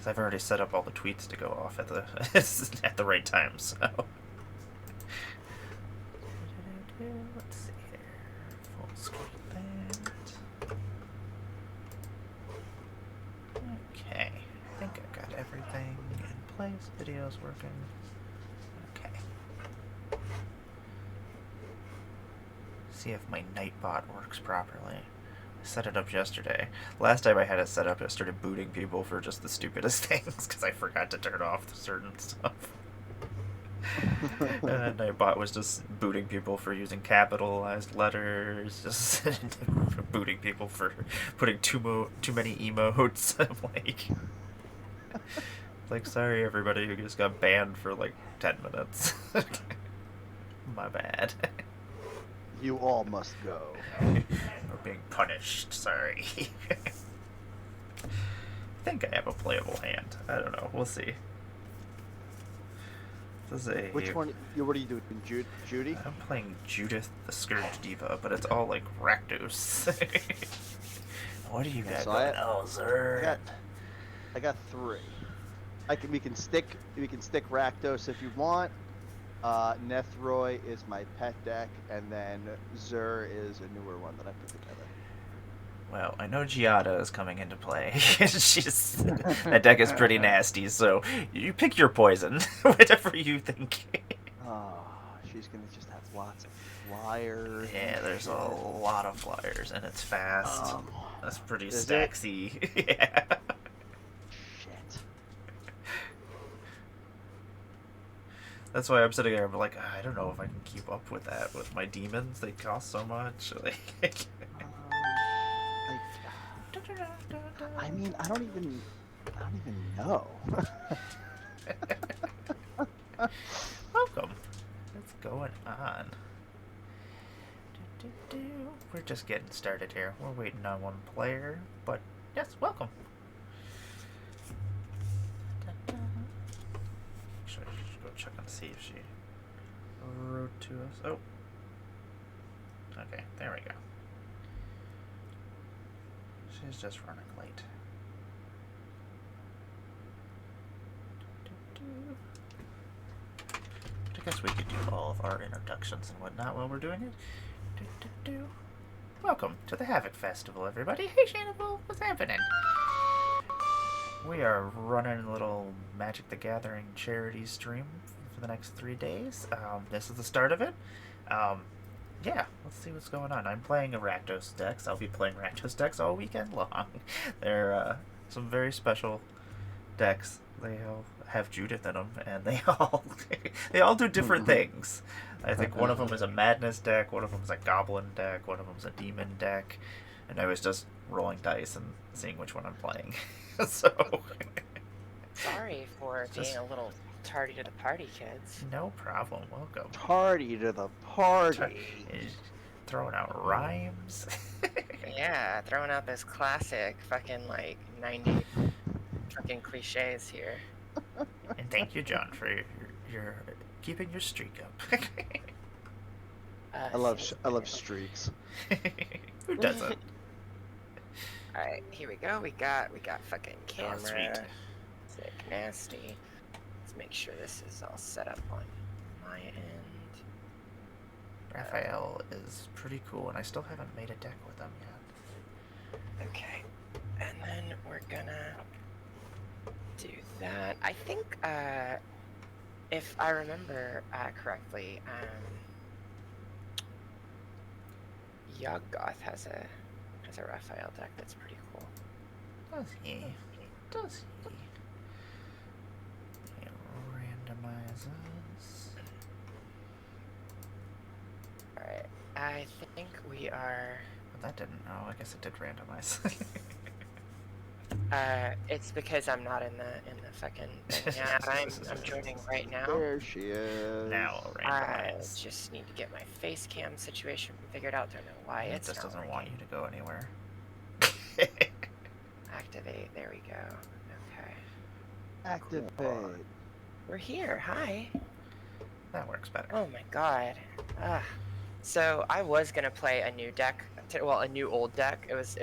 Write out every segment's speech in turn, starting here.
Because I've already set up all the tweets to go off at the at the right time, so. Let's see here. Full screen that. Okay. I think I got everything in place. Video's working. Okay. See if my Nightbot works properly. I set it up yesterday. Last time I had it set up, I started booting people for just the stupidest things because I forgot to turn off certain stuff. And then Nightbot was just booting people for using capitalized letters, just booting people for putting too many emotes. I'm like, sorry everybody who just got banned for like 10 minutes. My bad. You all must go. We're being punished, sorry. I think I have a playable hand. I don't know, we'll see. This is a... Which one? What are you doing? Judy? I'm playing Judith the Scourge Diva, but it's all like Rakdos. What do you got going on, sir? I got 3. We can stick Rakdos if you want. Nethroy is my pet deck, and then Zur is a newer one that I put together. Well, I know Giada is coming into play. That deck is pretty nasty, so you pick your poison, whatever you think. Oh, she's gonna just have lots of flyers. Yeah, there's a lot of flyers, and it's fast. That's pretty stacksy. Yeah. Shit. That's why I'm sitting there. I'm like, I don't know if I can keep up with that with my demons. They cost so much. I mean, I don't even know. Welcome. What's going on? We're just getting started here. We're waiting on one player, but yes, welcome. Actually, I should go check and see if she wrote to us. Oh. Okay, there we go. She's just running late. But I guess we could do all of our introductions and whatnot while we're doing it. Welcome to the Havoc Festival, everybody. Hey, Shannibal, what's happening? We are running a little Magic the Gathering charity stream for the next 3 days. This is the start of it. Yeah, let's see what's going on. I'm playing a Rakdos decks. I'll be playing Rakdos decks all weekend long. They're some very special decks. They all have Judith in them, and they all do different things. I think one of them is a Madness deck, one of them is a Goblin deck, one of them is a Demon deck, and I was just rolling dice and seeing which one I'm playing. So. Sorry for being a little tardy to the party, kids. No problem. Welcome. Tardy to the party. Throwing out rhymes. Yeah, throwing out this classic fucking like 90 fucking cliches here. And thank you, John, for your keeping your streak up. I love streaks. Who doesn't? All right, here we go. We got fucking camera. Oh, sweet. Sick, nasty. Let's make sure this is all set up on my end. Raphael is pretty cool, and I still haven't made a deck with them yet. Okay, and then we're gonna do that. I think, if I remember correctly, Yoggoth has a Raphael deck that's pretty cool. Does he? Does he? It randomizes. Alright, I think we are... But that didn't... Oh, I guess it did randomize. It's because I'm not in the fucking thing. Yeah, I'm joining right now. There she is. Now I'll I randomize. just need to get my face cam situation figured out. Don't know why It it's just not doesn't working. want you to go anywhere. Activate. There we go. Okay. Activate. Cool. We're here. Hi. That works better. Oh my god. So I was gonna play a new deck a new old deck. It was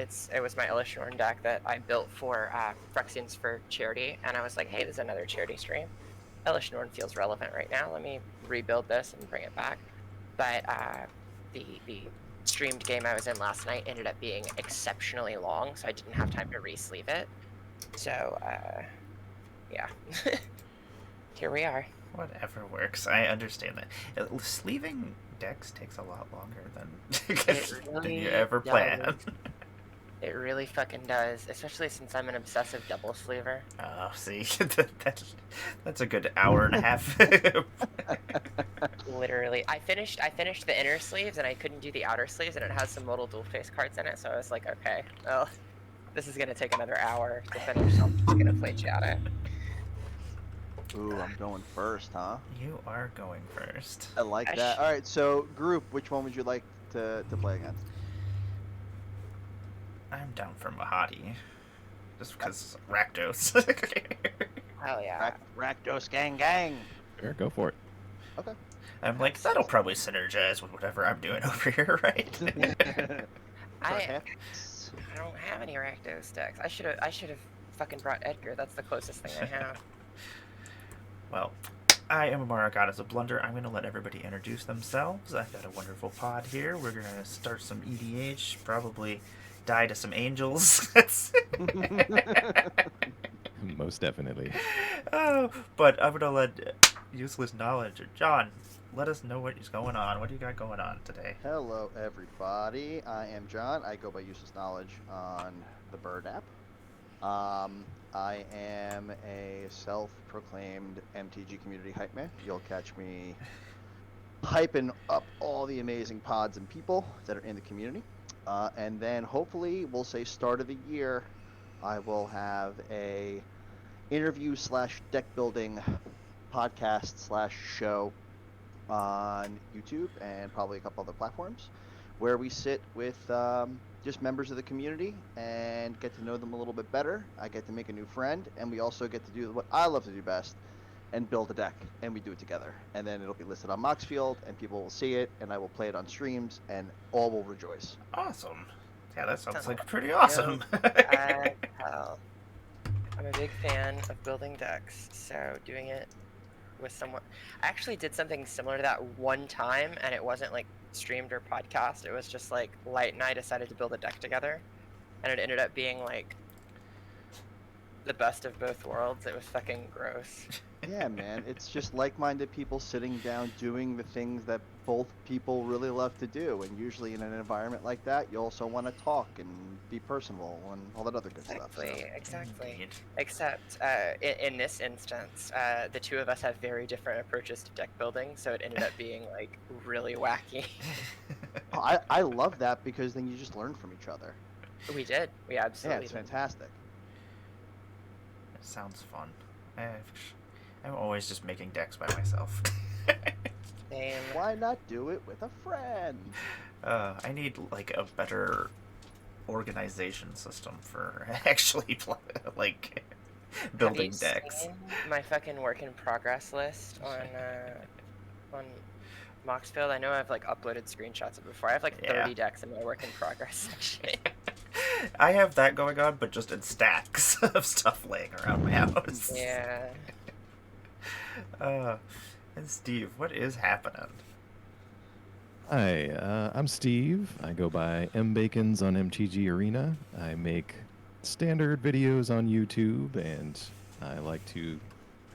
my Elishnorn deck that I built for Phyrexians for charity, and I was like, hey, there's another charity stream. Elishnorn feels relevant right now. Let me rebuild this and bring it back. But the streamed game I was in last night ended up being exceptionally long, so I didn't have time to re-sleeve it. So yeah, here we are. Whatever works. I understand that. Sleeving decks takes a lot longer than than you ever plan. It really fucking does, especially since I'm an obsessive double sleever. Oh, see, that's a good hour and a half. Literally, I finished the inner sleeves and I couldn't do the outer sleeves, and it has some modal dual face cards in it. So I was like, okay, well, this is gonna take another hour to finish. So I'm just gonna play Shadow. Ooh, I'm going first, huh? You are going first. I like that. All right, so group, which one would you like to play against? I'm down for Mahadi. Just because Rakdos. Hell yeah. Rakdos gang. Sure, go for it. Okay. I'm like, that'll probably synergize with whatever I'm doing over here, right? I don't have any Rakdos decks. I should have fucking brought Edgar. That's the closest thing I have. Well, I am Amara, Goddess of Blunder. I'm going to let everybody introduce themselves. I've got a wonderful pod here. We're going to start some EDH, probably die to some angels. Most definitely. Oh, but I'm going to let Useless Knowledge, John, let us know what is going on. What do you got going on today? Hello, everybody. I am John. I go by Useless Knowledge on the Bird app. I am a self-proclaimed MTG community hype man. You'll catch me hyping up all the amazing pods and people that are in the community. And then hopefully, we'll say start of the year, I will have a interview / deck building podcast / show on YouTube and probably a couple other platforms where we sit with just members of the community and get to know them a little bit better. I get to make a new friend, and we also get to do what I love to do best and build a deck, and we do it together. And then it'll be listed on Moxfield, and people will see it, and I will play it on streams, and all will rejoice. Awesome. Yeah, that sounds like pretty awesome. Hell, I'm a big fan of building decks, so doing it with someone. I actually did something similar to that one time, and it wasn't like streamed or podcast. It was just like Light and I decided to build a deck together, and it ended up being like the best of both worlds. It was fucking gross. Yeah, man, it's just like-minded people sitting down doing the things that both people really love to do, and usually in an environment like that, you also want to talk and be personable and all that other good stuff. So. Exactly. Indeed. Except in this instance, the two of us have very different approaches to deck building, so it ended up being like really wacky. Oh, I love that because then you just learn from each other. We did. We absolutely Yeah, it's did. fantastic. It sounds fun. I'm always just making decks by myself. Same. Why not do it with a friend? I need like a better organization system for actually building Have you decks. seen my fucking work in progress list on Moxfield? I know I've like uploaded screenshots of it before. I have like 30 decks in my work in progress section. I have that going on, but just in stacks of stuff laying around my house. Yeah. And Steve, what is happening? Hi, I'm Steve. I go by mbacons on MTG Arena. I make standard videos on YouTube, and I like to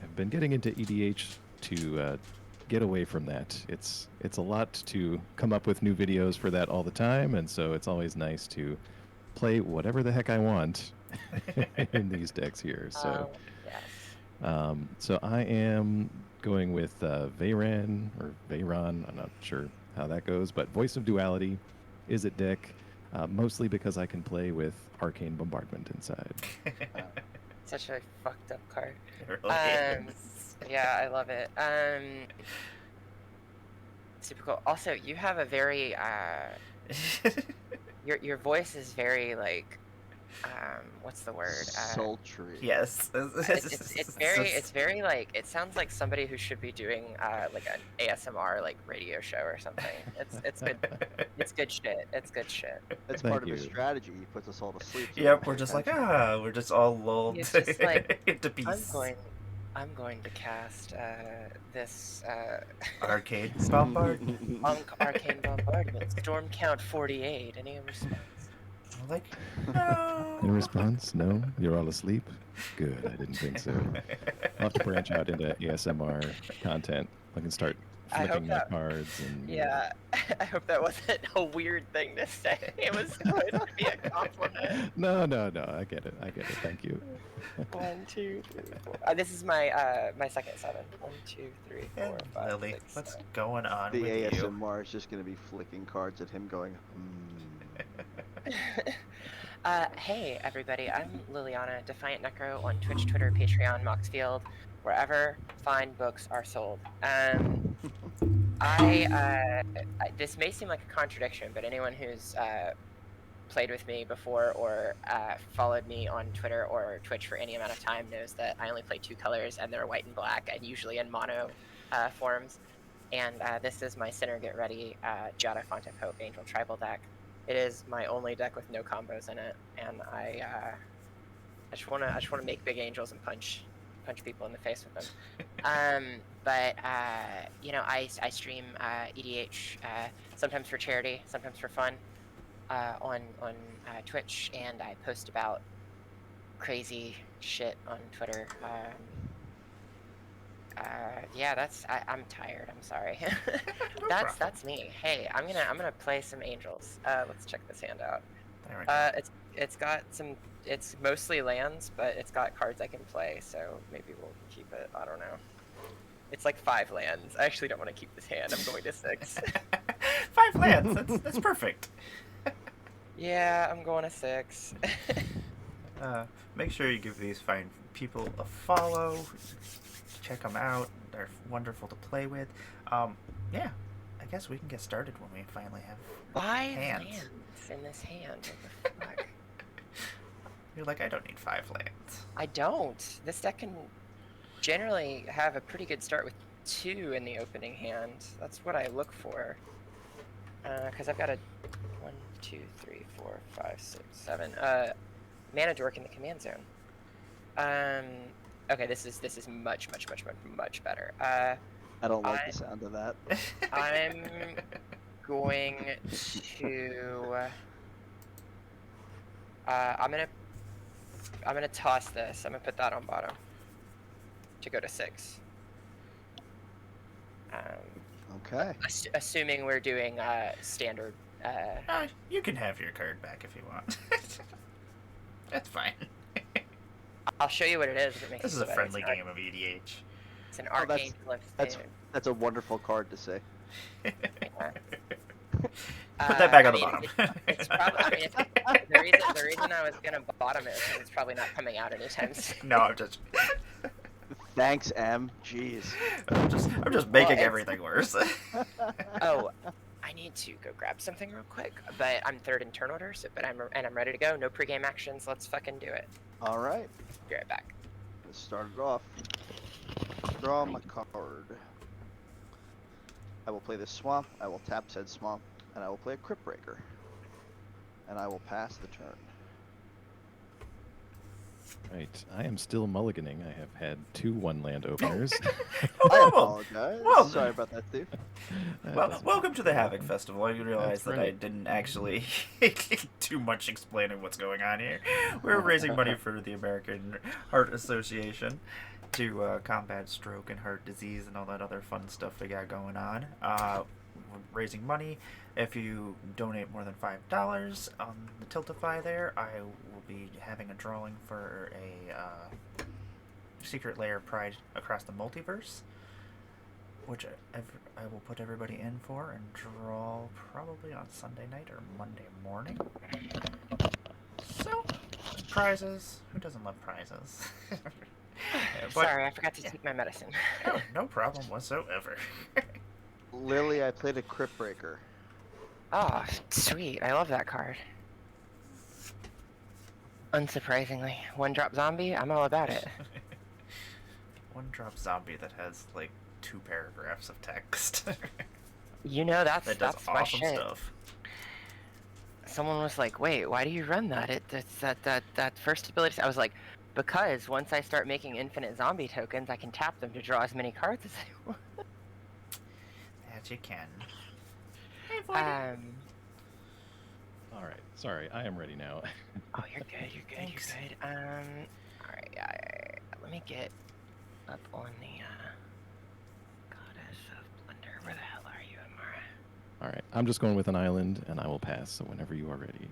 have been getting into EDH to get away from that. It's a lot to come up with new videos for that all the time, and so it's always nice to play whatever the heck I want in these decks here. So, Yes. so I am going with Veyran or Veyron. I'm not sure how that goes, but Voice of Duality is it deck, mostly because I can play with Arcane Bombardment inside. Such a fucked up card. It really is. Yeah, I love it. Super cool. Also, you have a very your voice is very like what's the word? Sultry. Yes. It's very like, it sounds like somebody who should be doing like an ASMR like radio show or something. It's good. It's good shit. It's good shit. That's Thank part of his you. strategy. He puts us all to sleep. So Yep, we we're pay just like, attention. we're just all lulled It's just like, into peace. I'm going to cast this Arcade bombard. arcane bombardment. Storm count 48. Any response? I'm like, no. In response, no, you're all asleep. Good, I didn't think so. I'll have to branch out into ASMR content. I can start I hope flicking my that- cards and Yeah, I hope that wasn't a weird thing to say. It was going to be a compliment. No, I get it. Thank you. 1, 2, 3, 4. This is my my second 7. 1, 2, 3, 4, And 5, Lily, 6, what's 7. going on The with you? ASMR is just going to be flicking cards at him going, Hey everybody, I'm Liliana, Defiant Necro on Twitch, Twitter, Patreon, Moxfield, wherever fine books are sold. This may seem like a contradiction, but anyone who's played with me before or followed me on Twitter or Twitch for any amount of time knows that I only play 2 colors, and they're white and black, and usually in mono forms. And this is my Sinner Get Ready Giada Font of Hope Angel Tribal deck. It is my only deck with no combos in it, and I just wanna make big angels and punch people in the face with them. But you know, I stream EDH sometimes for charity, sometimes for fun on Twitch, and I post about crazy shit on Twitter. Yeah, I'm tired. I'm sorry. No problem. That's me. Hey, I'm gonna play some angels. Let's check this hand out. There we go. It's got some. It's mostly lands, but it's got cards I can play. So maybe we'll keep it. I don't know. It's like 5 lands. I actually don't want to keep this hand. I'm going to 6. 5 lands. That's perfect. Yeah, I'm going to 6. Make sure you give these fine people a follow. Check them out. They're wonderful to play with. Yeah, I guess we can get started when we finally have 5 hands. lands in this hand. What the fuck? You're like, I don't need 5 lands. I don't. This deck can generally have a pretty good start with 2 in the opening hand. That's what I look for. Because I've got a 1, 2, 3, 4, 5, 6, 7 mana dork in the command zone. Okay, this is much better. I don't like the sound of that. I'm going to. I'm gonna toss this. I'm gonna put that on bottom to go to 6. Okay. Assuming we're doing standard. You can have your card back if you want. That's fine. I'll show you what it is if it makes This is it a better. friendly game of EDH. It's an Oh, arcane glyph. That's a wonderful card to say. Put that back I on the mean, bottom. It's probably. I mean, the reason I was gonna bottom it is because it's probably not coming out anytime soon. No, I'm just Thanks, M. Jeez. I'm just making it's- everything worse. Oh, I need to go grab something real quick, but I'm 3rd in turn order, so I'm ready to go. No pregame actions. Let's fucking do it. All right. Be right back. Let's start it off. Draw my card. I will play this swamp. I will tap said swamp, and I will play a Crypt Breaker. And I will pass the turn. Right, I am still mulliganing. I have had 2 1-land openers. No I problem. apologize. Well- Sorry about that, Steve. Well, welcome to the Havoc Festival. I realized That's that I right. didn't actually too much explaining what's going on here. We're raising money for the American Heart Association to combat stroke and heart disease and all that other fun stuff we got going on. We're raising money. If you donate more than $5 on the Tiltify there, I will be having a drawing for a Secret Lair Pride Across the Multiverse, which I will put everybody in for and draw probably on Sunday night or Monday morning. So, prizes. Who doesn't love prizes? But- Sorry, I forgot to take my medicine. Oh, no problem whatsoever. Lily, I played a Crypt Breaker. Oh, sweet. I love that card. Unsurprisingly, one-drop zombie. I'm all about it. One drop zombie that has like 2 paragraphs of text. You know, that does that's my awesome shit. stuff. Someone was like, "Wait, why do you run that? It's that first ability." I was like, "Because once I start making infinite zombie tokens, I can tap them to draw as many cards as I want." That you can. Hey, Voidy. All right. Sorry, I am ready now. Oh, you're good. You're good. Thanks. You're good. All right. Let me get up on the goddess of plunder. Where the hell are you, Amara? All right. I'm just going with an island, and I will pass. So whenever you are ready.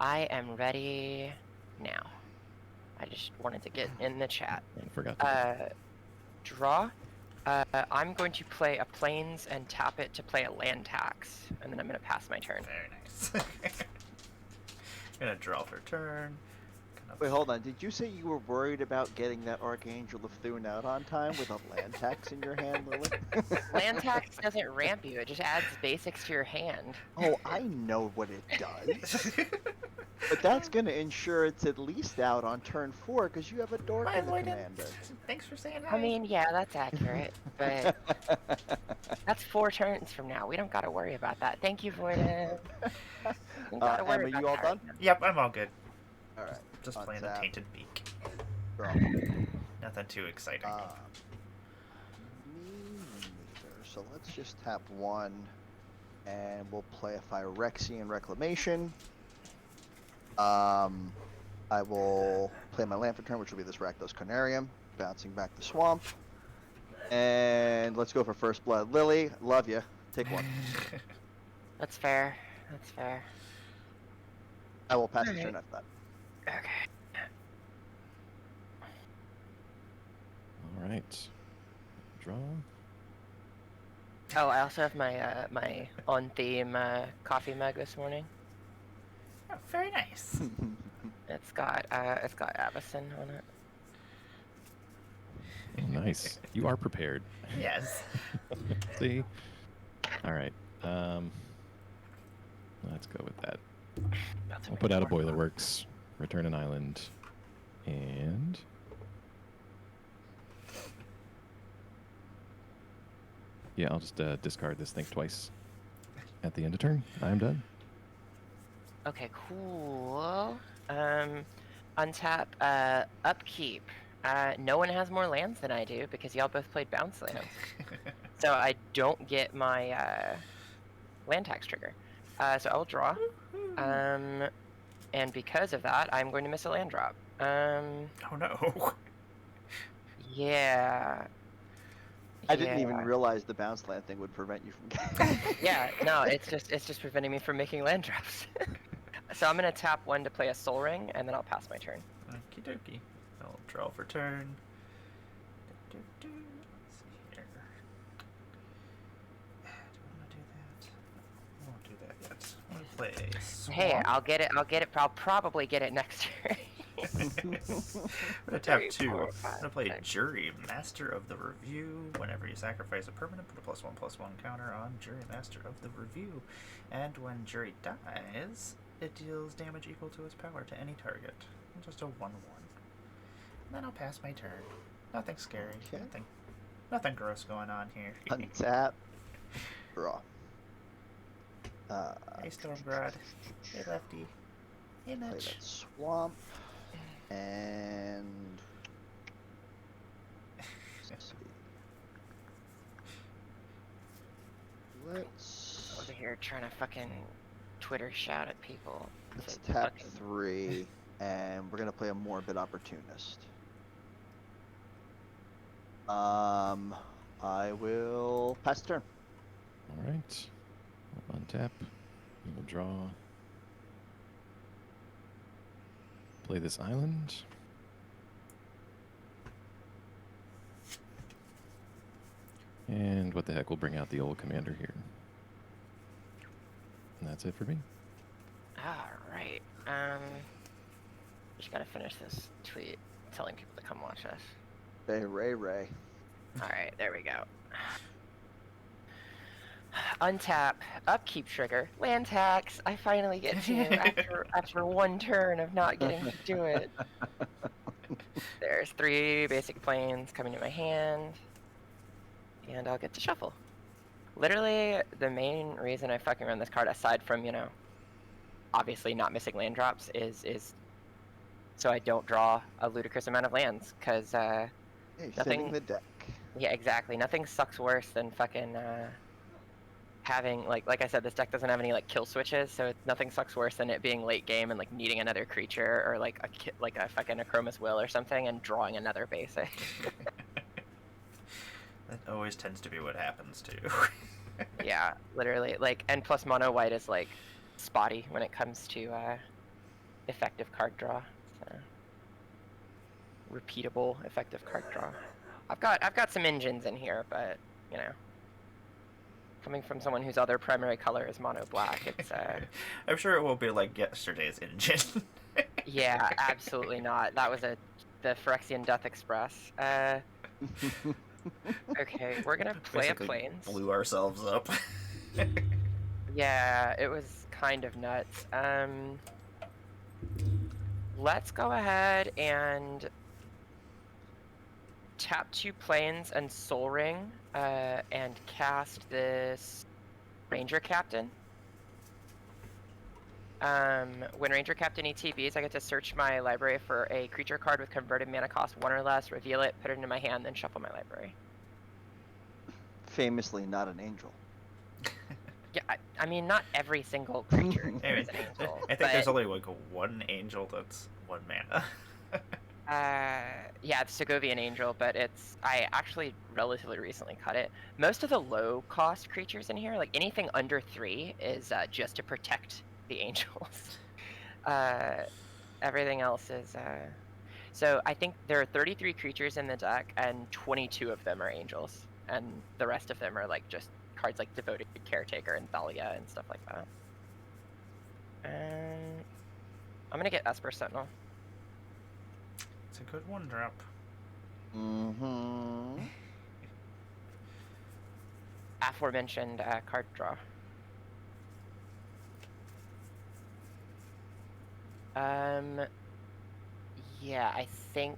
I am ready now. I just wanted to get in the chat. I forgot to. Draw. I'm going to play a plains and tap it to play a land tax, and then I'm going to pass my turn. Very nice. Gonna draw for turn. Wait, hold on. Did you say you were worried about getting that Archangel of Thune out on time with a land tax in your hand, Lily? Land tax doesn't ramp you; it just adds basics to your hand. Oh, I know what it does. But that's gonna ensure it's at least out on turn 4 because you have a dork My in the avoidant. commander. Thanks for saying hi. I mean, yeah, that's accurate, but that's 4 turns from now. We don't got to worry about that. Thank you, Voida. Emma, you all done? Yep, I'm all good. All right. Just playing the Tainted Beak. Draw. Nothing too exciting. Me neither. So let's just tap 1, and we'll play a Phyrexian Reclamation. I will play my land for turn, which will be this Rakdos Carnarium, bouncing back the swamp. And let's go for First Blood. Lily, love you. Take 1. That's fair. That's fair. I will pass the turn after that. Okay. All right. Draw. Oh, I also have my my on theme coffee mug this morning. Oh, very nice. It's got Avacyn on it. Oh, nice. You are prepared. Yes. See? All right. Let's go with that. We'll put out a Boiler Works, return an island, and yeah, I'll just discard this thing twice at the end of turn. I'm done. Okay, cool. Untap, upkeep. No one has more lands than I do because y'all both played bounce lands. So I don't get my land tax trigger. So I'll draw. And because of that, I'm going to miss a land drop. Oh no. Yeah. I didn't even realize the bounce land thing would prevent you from getting. Yeah, no, it's just preventing me from making land drops. So I'm gonna tap 1 to play a Soul Ring, and then I'll pass my turn. Okie dokie. I'll draw for turn. Let's see here. Do I want to do that? I won't do that yet. I'm gonna play a swamp. Hey, I'll get it. I'll probably get it next turn. I'm gonna tap 2. 4, I'm 5, gonna play 6. Jury, Master of the Review. Whenever you sacrifice a permanent, put a +1/+1 counter on Jury, Master of the Review. And when Jury dies, it deals damage equal to its power to any target. Just a 1/1. And then I'll pass my turn. Nothing scary. Okay. Nothing gross going on here. Untap. Draw. Hey Stormgrad. Hey Lefty. Hey Play Mitch. that swamp. And let's see. Let's Over here trying to fucking Twitter shout at people. let's So tap fucking- 3, and we're gonna play a Morbid Opportunist. I will pass the turn. All right. We'll untap. We will draw. Play this island. And what the heck, we'll bring out the old commander here. And that's it for me. Alright. Just gotta finish this tweet telling people to come watch us. Hey, Ray. Alright, there we go. Untap, upkeep trigger, land tax. I finally get to after one turn of not getting to do it. There's 3 basic planes coming to my hand, and I'll get to shuffle. Literally, the main reason I fucking run this card, aside from, you know, obviously not missing land drops, is so I don't draw a ludicrous amount of lands, because Hey, nothing. thinning the deck. Yeah, exactly. Nothing sucks worse than fucking having like I said, this deck doesn't have any like kill switches, so nothing sucks worse than it being late game and like needing another creature or like a fucking Chroma's Will or something and drawing another basic. That always tends to be what happens too. Yeah, literally. Like, and plus mono white is like spotty when it comes to effective card draw. So repeatable effective card draw. I've got some engines in here, but you know, coming from someone whose other primary color is mono black, it's I'm sure it won't be like yesterday's engine. yeah, absolutely not. That was the Phyrexian Death Express. Okay, we're gonna play a Basically planes. blew ourselves up. Yeah, it was kind of nuts. Let's go ahead and tap 2 planes and Soul Ring, and cast this Ranger Captain. When Ranger Captain ETBs, I get to search my library for a creature card with converted mana cost 1 or less, reveal it, put it into my hand, then shuffle my library. Famously not an angel. Yeah, I mean, not every single creature Anyway, is an angel. I think there's only like 1 angel that's 1 mana. Yeah, it's Segovian Angel, but I actually relatively recently cut it. Most of the low-cost creatures in here, like anything under 3, is just to protect the angels. Everything else is... So I think there are 33 creatures in the deck, and 22 of them are angels. And the rest of them are like just cards like Devoted Caretaker and Thalia and stuff like that. And I'm going to get Esper Sentinel. It's a good 1-drop. Mm-hmm. Aforementioned card draw. Yeah, I think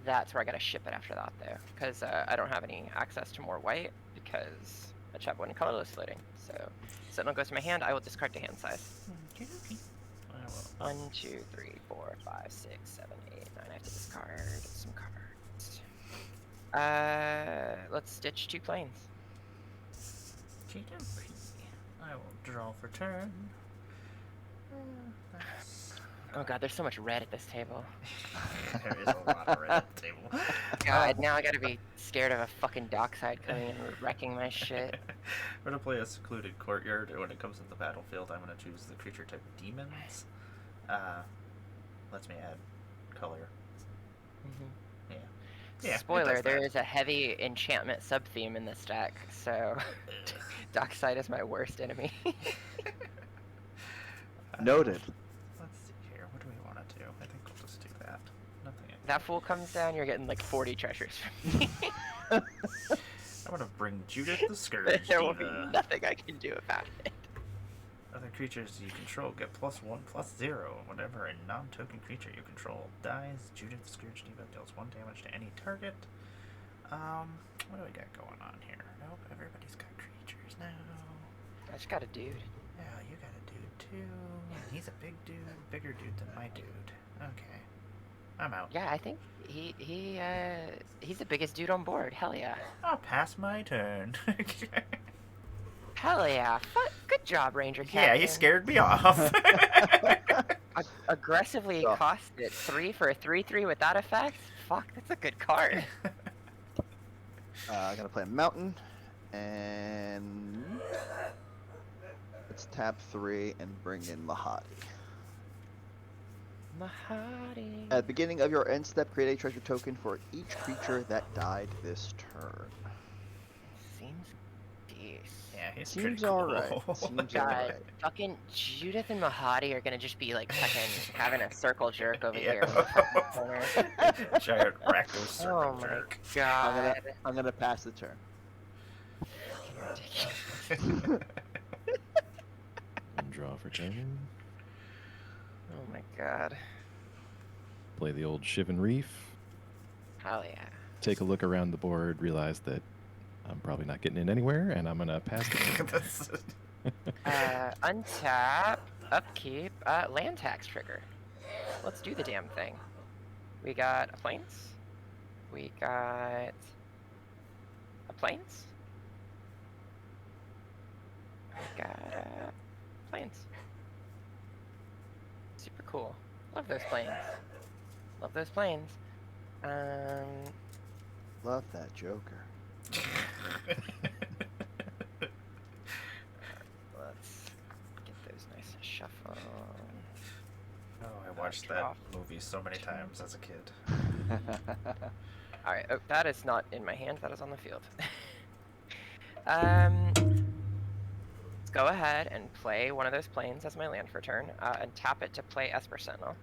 that's where I gotta ship it after that, though, because I don't have any access to more white, because I have 1 colorless loading. So, Sentinel goes to my hand, I will discard to hand size. Okay. 1, 2, 3, 4, 5, 6, 7, 8, 9. I have to discard some cards. Let's stitch 2 planes. I will draw for turn. Oh god, there's so much red at this table. There is a lot of red at the table. God, now I gotta be scared of a fucking dockside coming and wrecking my shit. We're gonna play a secluded courtyard, and when it comes to the battlefield, I'm gonna choose the creature type demons. Lets me add color. Mm-hmm. Yeah, Spoiler, there is a heavy enchantment sub-theme in this deck, so dockside is my worst enemy. Noted. Let's see here. What do we want to do? I think we'll just do that. Nothing. That fool comes down, you're getting like 40 treasures from me. I'm gonna bring Judith the Scourge. There will be Diva. nothing I can do about it. Other creatures you control get +1/+0 whenever a non-token creature you control dies. Judith the Scourge Diva deals 1 damage to any target. What do we got going on here? Nope, everybody's got creatures now. I just got a dude. Yeah, you got a dude too. He's a big dude, bigger dude than my dude. Okay, I'm out. Yeah, I think he's the biggest dude on board. Hell yeah. I'll pass my turn. Hell yeah. Good job, Ranger Captain. Yeah, he scared me off. Aggressively Oh. cost it 3 for a 3/3 with that effect? Fuck, that's a good card. I gotta play a mountain, and let's tap 3 and bring in Mahadi. Mahadi. At the beginning of your end step, create a treasure token for each creature that died this turn. Seems decent. Yeah, he's Seems pretty cool. alright. Seems God, alright. fucking Judith and Mahadi are gonna just be like fucking having a circle jerk over Yeah. here. in the fucking corner. Giant Rakdos circle Oh my jerk. god. I'm gonna pass the turn. And draw for turn. Oh my god. Play the old Shivan Reef. Hell yeah. Take a look around the board, realize that I'm probably not getting in anywhere, and I'm gonna pass the turn. Untap, upkeep, land tax trigger. Let's do the damn thing. We got a plains. We got a plains. We got plains. Super cool. Love those plains. Love those plains. Love that Joker. Let's get those nice and shuffled. Oh, I watched that movie so many times as a kid. Alright, oh, that is not in my hand, that is on the field. Let's go ahead and play one of those planes as my land for turn, and tap it to play Esper Sentinel.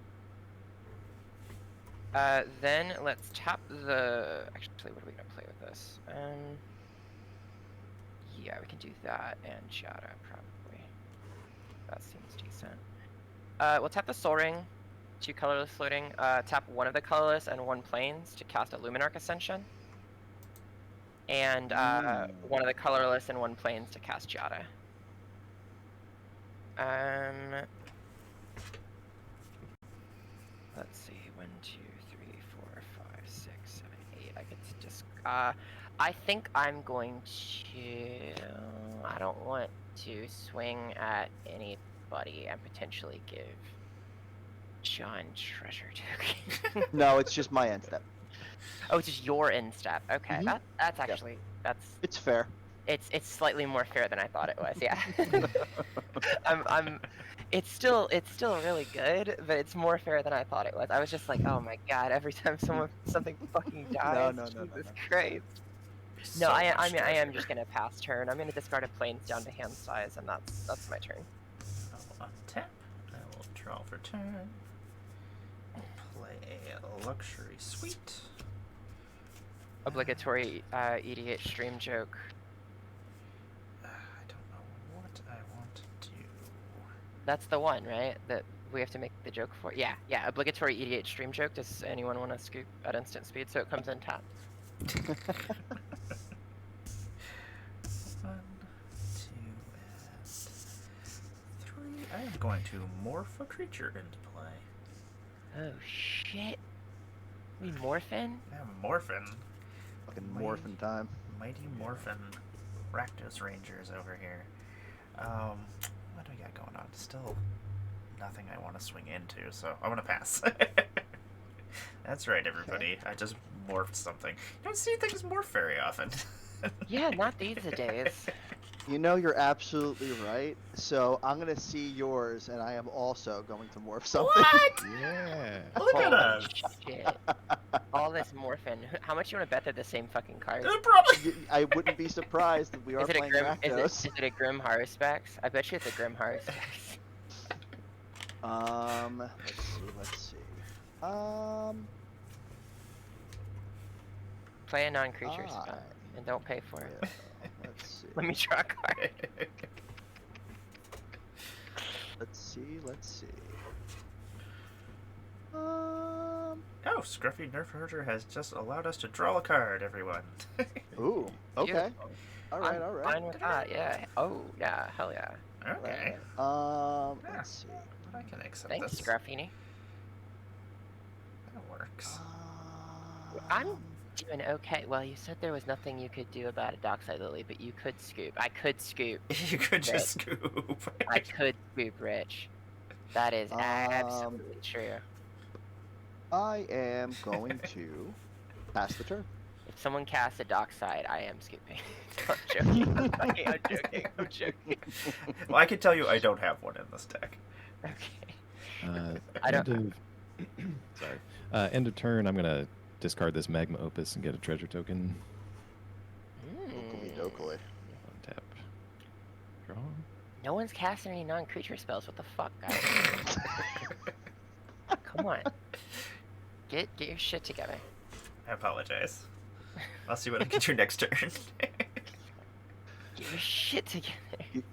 Then let's tap the... Actually, what are we going to play with this? Yeah, we can do that and Jada, probably. That seems decent. We'll tap the Soul Ring, 2 colorless floating, tap one of the colorless and 1 plains to cast a Luminarch Ascension. And one of the colorless and 1 plains to cast Jada. Let's see, 1, 2, 3, 4, 5, 6, 7, 8. I get to just I think I'm going to... I don't want to swing at anybody and potentially give John treasure token. No, it's just my end step. Oh, it's just your end step. Okay, Mhm. that's actually It's fair. it's slightly more fair than I thought it was. Yeah. It's still really good, but it's more fair than I thought it was. I was just like, oh my god, every time something fucking dies, No. Jesus Christ. So No, I much am treasure. just gonna pass turn. I'm gonna discard a plains down to hand size, and that's my turn. I will untap. I will draw for turn. Play a luxury suite. Obligatory EDH stream joke. I don't know what I want to do. That's the one, right? That we have to make the joke for. Yeah. Obligatory EDH stream joke. Does anyone want to scoop at instant speed so it comes in tapped? 1, 2, and 3. I am going to morph a creature into play. Oh shit! We morphin? Yeah, Morphin. Fucking Mighty- morphin' time. Mighty Morphin Rakdos Rangers over here. What do we got going on? Still nothing I want to swing into, so I'm gonna pass. That's right, everybody. I just morphed something. You don't see things morph very often. Yeah, not these days. You know you're absolutely right. So I'm gonna see yours, and I am also going to morph something. What? Yeah. Look at Holy us. shit. All this morphin. How much you want to bet they're the same fucking card? Probably. I wouldn't be surprised if we are Is it a playing Grim? Rakdos. Is it a Grim Haruspex? I bet you it's a Grim Haruspex. Let's see. Play a non-creature spell Alright. and don't pay for it. Yeah, let's see. Let me draw a card. Let's see. Oh, Scruffy Nerf Herder has just allowed us to draw a card, everyone. Ooh. Okay. Beautiful. All right. I'm fine with that. Yeah. Oh yeah. Hell yeah. Okay. Let's see. I can accept Thanks, this. Scruffini. That works. I'm doing okay. Well, you said there was nothing you could do about a Dockside Lily, but you could scoop. I could scoop. You could just scoop. I could scoop, Rich. That is absolutely true. I am going to pass the turn. If someone casts a Dockside, I am scooping. I'm joking. I'm joking. Well, I can tell you I don't have one in this deck. Okay. I End of, sorry. End of turn, I'm going to discard this Magma Opus and get a treasure token. Dokily. Untap. Draw. No one's casting any non-creature spells. What the fuck, guys? Come on. Get your shit together. I apologize. I'll see what I get your next turn. Get your shit together.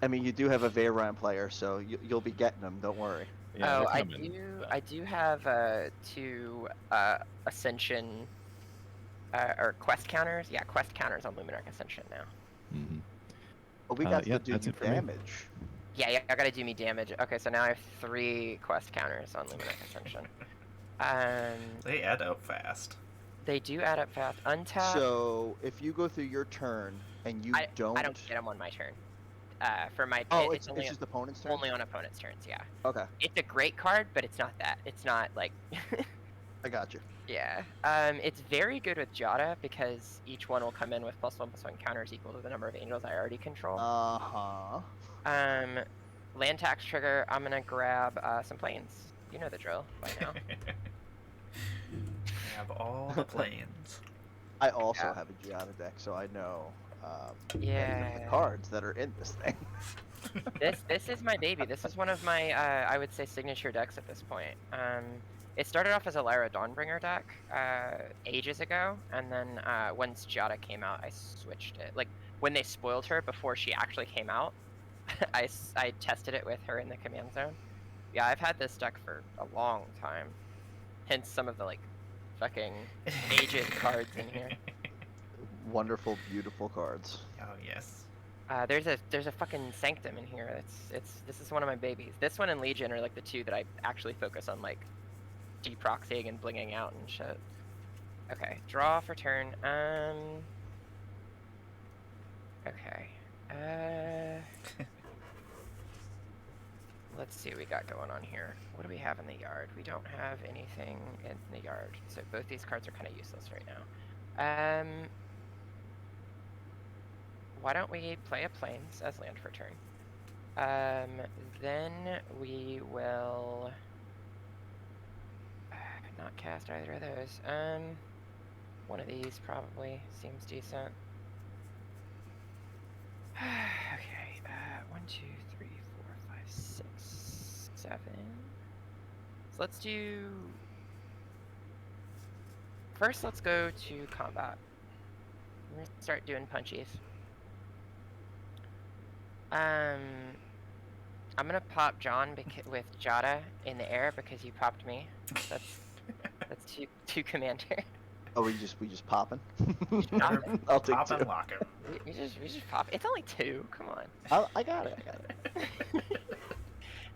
I mean, you do have a Veyron player, so you'll be getting them. Don't worry. Yeah, Oh, they're I coming. do. I do have 2 Ascension or quest counters. Yeah, quest counters on Luminarch Ascension now. Mhm. But we got Yeah, to do that's you it for me. damage. Yeah, I gotta do me damage. Okay, so now I have 3 quest counters on Luminarch Ascension. They add up fast. They do add up fast. Untap. So if you go through your turn and you I don't get them on my turn. For my Oh, it's it's just opponent's turn. only on opponent's turns. Yeah, Okay, it's a great card, but it's not that. It's not like. I got you. Yeah. It's very good with Jada because each one will come in with +1/+1 counters equal to the number of angels I already control. Land tax trigger. I'm gonna grab some planes. You know the drill by now. Have all the planes. I also Yeah. have a Giada deck, so I know many of Yeah. the cards that are in this thing. This is my baby. This is one of my I would say signature decks at this point. It started off as a Lyra Dawnbringer deck ages ago, and then once Jada came out, I switched it. Like when they spoiled her before she actually came out, I tested it with her in the command zone. Yeah, I've had this deck for a long time. Hence some of the like fucking aged cards in here. Wonderful, beautiful cards. Oh yes. There's a fucking Sanctum in here. This is one of my babies. This one and Legion are like the 2 that I actually focus on, like deproxying and blinging out and shit. Okay, draw for turn. Okay. Let's see what we got going on here. What do we have in the yard? We don't have anything in the yard, so both these cards are kind of useless right now. Why don't we play a plains as land for turn? Then we will not cast either of those. One of these probably seems decent. Okay, 1, 2, 3, 4, 5, 6, 7. So let's do. First, let's go to combat. We're gonna start doing punchies. I'm gonna pop John with Jada in the air because you popped me. That's two commander. Oh, we just popping. Pop I'll take Pop 2. and lock him. we just pop. It's only 2. Come on. I got it.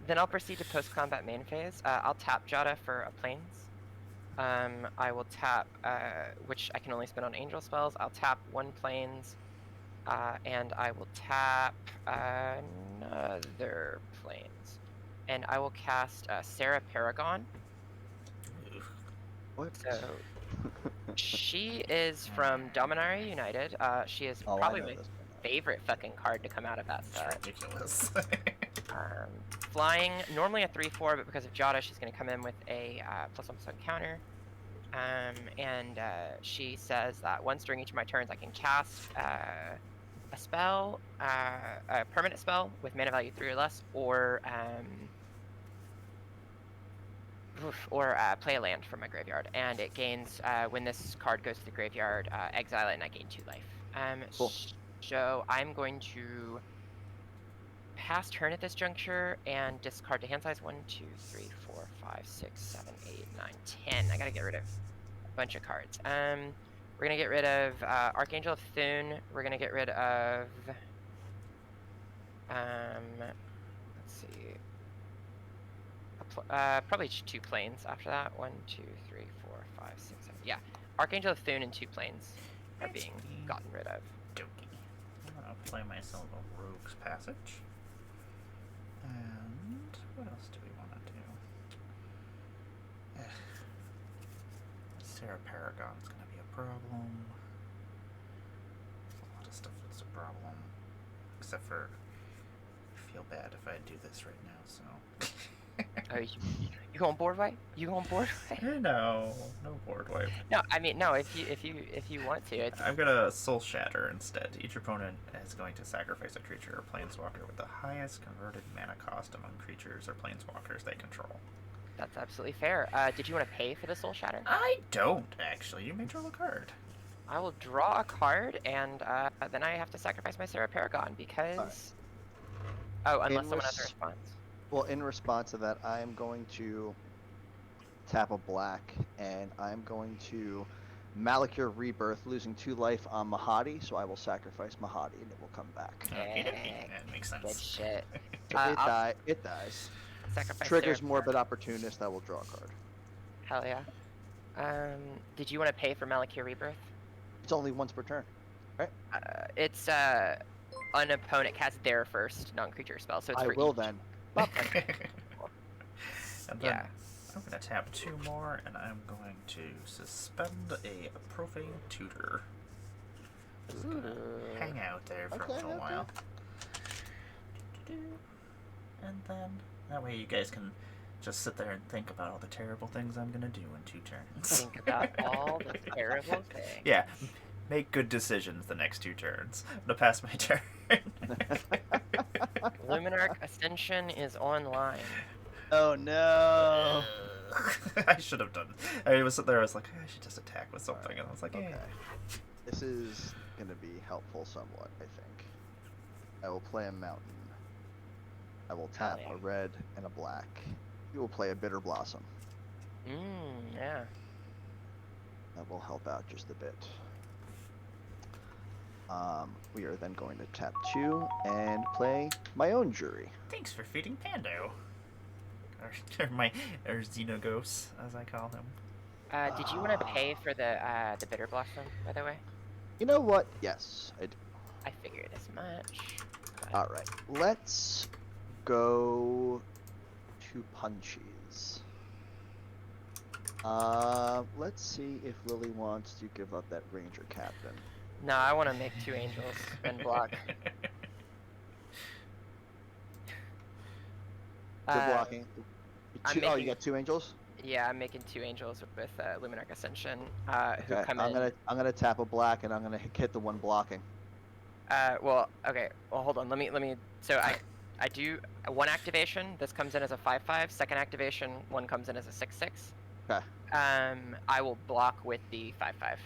Then I'll proceed to post-combat main phase. I'll tap Jada for a plains. I will tap, which I can only spend on angel spells. I'll tap 1 plains, and I will tap another plains. And I will cast Sarah Paragon. What? So she is from Dominaria United. She is Oh, probably I know my this one. favorite fucking card to come out of that It's set. ridiculous. Flying, normally a 3/4, but because of Jada, she's going to come in with a +1/+1 counter. And she says that once during each of my turns, I can cast a spell, a permanent spell with mana value 3 or less, or play a land from my graveyard. And it gains, when this card goes to the graveyard, exile it, and I gain 2 life. Cool. So I'm going to pass turn at this juncture and discard to hand size 1, 2, 3, 4, 5, 6, 7, 8, 9, 10. I gotta get rid of a bunch of cards. We're gonna get rid of Archangel of Thune. We're gonna get rid of let's see, probably 2 planes after that. 1, 2, 3, 4, 5, 6, 7. Yeah, Archangel of Thune and 2 planes are being gotten rid of. Dokey. I'm gonna play myself a Rogue's Passage. And what else do we want to do? Sarah Paragon's gonna be a problem. A lot of stuff that's a problem. Except for I feel bad if I do this right now, so Oh, you going board wipe? You going board wipe? no board wipe. No, I mean no. If you want to, it's I'm gonna Soul Shatter instead. Each opponent is going to sacrifice a creature or planeswalker with the highest converted mana cost among creatures or planeswalkers they control. that's absolutely fair. Did you want to pay for the Soul Shatter? I don't actually. You may draw a card. I will draw a card, and then I have to sacrifice my Sarah Paragon because. Oh, unless someone has a response. Well, in response to that, I am going to tap a black, and I'm going to Malakir Rebirth, losing 2 life on Mahadi, so I will sacrifice Mahadi, and it will come back. Okay, that makes sense. Good shit. It dies. Sacrifice Triggers Sarah Morbid Opportunist, I will draw a card. Hell yeah. Did you want to pay for Malakir Rebirth? It's only once per turn. It's an opponent casts their first non-creature spell, so it's I for will each. then. And then I'm going to tap 2 more, and I'm going to suspend a Profane Tutor. Just gonna hang out there for a little while. And then, that way you guys can just sit there and think about all the terrible things I'm going to do in 2 turns. Think about all the terrible things. Yeah, make good decisions the next 2 turns. I'm going to pass my turn. Luminarch Ascension is online. Oh no! I should have done. I was sitting there. I was like, I should just attack with something, and I was like, Okay. yeah. This is gonna be helpful somewhat, I think. I will play a mountain. I will tap a red and a black. You will play a Bitter Blossom. Yeah. That will help out just a bit. We are then going to tap 2 and play my own jury. Thanks for feeding Pando. Or Xenogos, as I call him. Did you want to pay for the Bitter Blossom, by the way? You know what? Yes, I do. I figured as much. Alright, let's go to Punchies. Let's see if Lily wants to give up that Ranger Captain. No, I want to make 2 angels and block. You're blocking. I'm you got 2 angels? Yeah, I'm making 2 angels with Luminarch Ascension. Who Okay, come I'm in. gonna tap a black, and I'm gonna hit the one blocking. Okay. Well, hold on. Let me. So I do 1 activation. This comes in as a 5/5. Second activation, 1 comes in as a 6/6. Okay. I will block with the 5/5.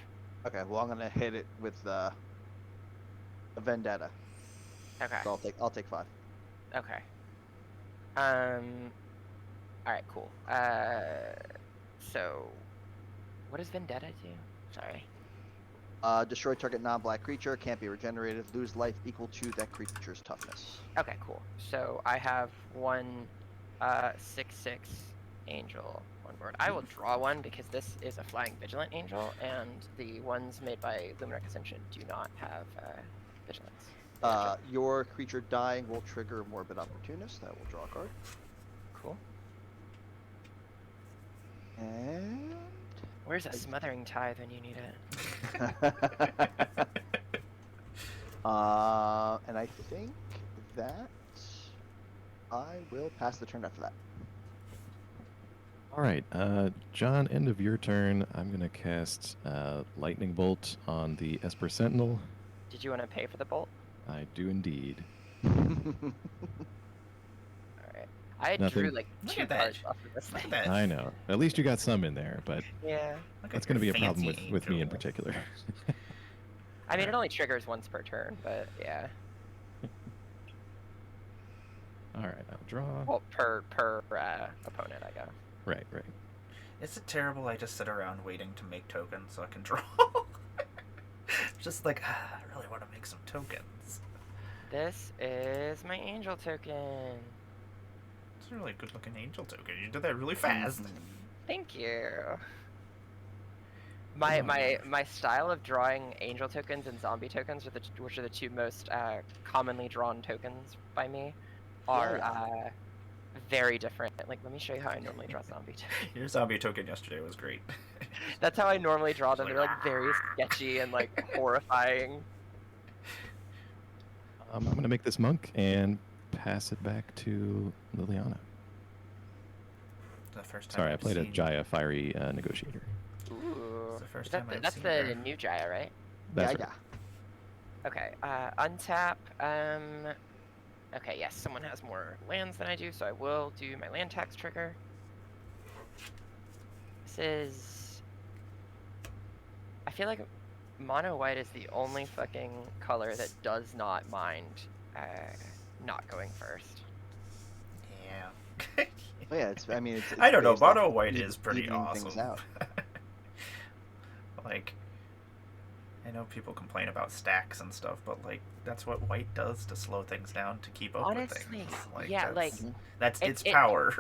Okay. Well, I'm gonna hit it with a Vendetta. Okay. So I'll take 5. Okay. Alright, cool. So, what does Vendetta do? Sorry. Destroy target non-black creature, can't be regenerated, lose life equal to that creature's toughness. Okay, cool. So, I have 1 6/6 angel on board. I will draw 1 because this is a flying vigilant angel, and the ones made by Luminarch Ascension do not have vigilance. Your creature dying will trigger Morbid Opportunist. That will draw a card. Cool. And Where's a Smothering Tithe when you need it? and I think that I will pass the turn after that. All right, John, end of your turn. I'm going to cast Lightning Bolt on the Esper Sentinel. Did you want to pay for the bolt? I do indeed. Alright. I Nothing. drew like Look 2 at that. cards off of this Look thing. at that. I know. At least you got some in there, but Yeah. Look that's at going to be your a problem fancy with me in angel. particular. I mean, it only triggers once per turn, but yeah. All right, I'll draw. Well, per opponent, I guess. Right. Is it terrible I just sit around waiting to make tokens so I can draw? Just like, I really want to make some tokens. This is my angel token. It's a really good looking angel token. You did that really fast. Thank you. My style of drawing angel tokens and zombie tokens, which are the 2 most commonly drawn tokens by me, are very different. Like, let me show you how I normally draw zombie tokens. Your zombie token yesterday was great. That's how I normally draw them. They're like very sketchy and like horrifying. I'm going to make this monk and pass it back to Liliana. The first time Sorry, I I've played a seen- Jaya Fiery Negotiator. Ooh. It's the first Is that time the, I've that's seen the her. new Jaya, right? That's yeah. right. Okay. Untap. Okay, yes, someone has more lands than I do, so I will do my land tax trigger. This is... I feel like mono white is the only fucking color that does not mind not going first. Yeah. But yeah, it's. I mean, it's. I don't know. based off Mono of white is pretty evening awesome. things out. Like, I know people complain about stacks and stuff, but like that's what white does to slow things down to keep up with Honestly, things. Like, yeah, that's, like that's it- its it- power.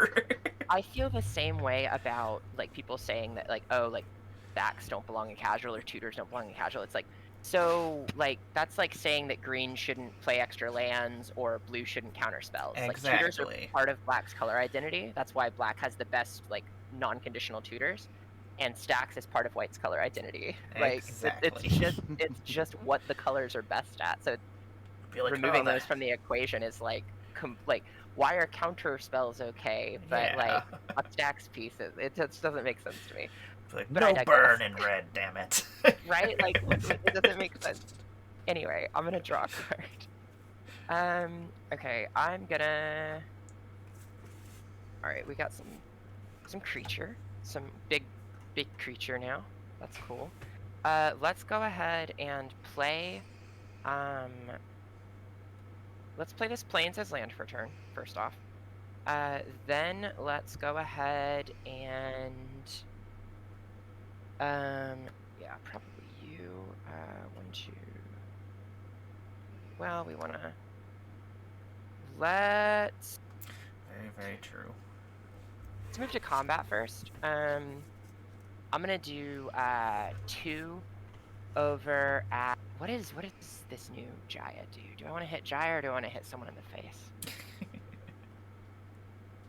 I feel the same way about like people saying that like, oh, like stacks don't belong in casual or tutors don't belong in casual. It's like, so like that's like saying that green shouldn't play extra lands or blue shouldn't counter spells. Like tutors are Exactly. part of black's color identity. That's why black has the best like non-conditional tutors, and stacks is part of white's color identity. Like Exactly. it's just what the colors are best at. So Be like, removing oh, those from the equation is like like why are counter spells okay, but yeah. like a stacks piece it just doesn't make sense to me. Be like, But I no digress. burn in red, damn it. Right? Like it doesn't make sense. Anyway, I'm gonna draw a card. Okay, I'm gonna. All right, we got some creature, some big creature now. That's cool. Let's go ahead and play. Let's play this plains as land for turn first off. Then let's go ahead and yeah, probably you. 1, 2. Well, we wanna. Let's Very true. move to combat first. I'm gonna do 2 over at what is this new Jaya do? Do I want to hit Jaya or do I want to hit someone in the face?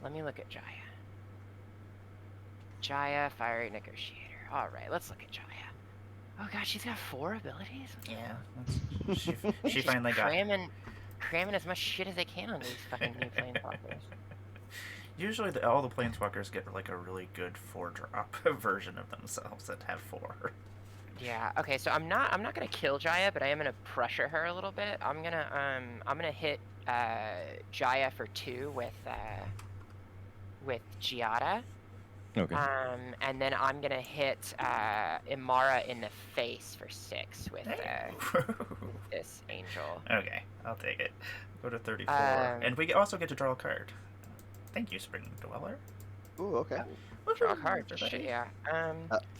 Let me look at Jaya. Jaya, Fiery Negotiator. All right, let's look at Jaya. Oh god, she's got 4 abilities. Yeah. She She's finally got. cramming as much shit as they can on these fucking new planeswalkers. Usually, all the planeswalkers get like a really good 4-drop version of themselves that have 4. Yeah. Okay. So I'm not gonna kill Jaya, but I am gonna pressure her a little bit. I'm gonna hit Jaya for 2 with Giada. Okay. And then I'm gonna hit Imara in the face for 6 with this angel. Okay, I'll take it. Go to 34, and we also get to draw a card. Thank you, Spring Dweller. Ooh, okay. Draw a card. Shit, yeah.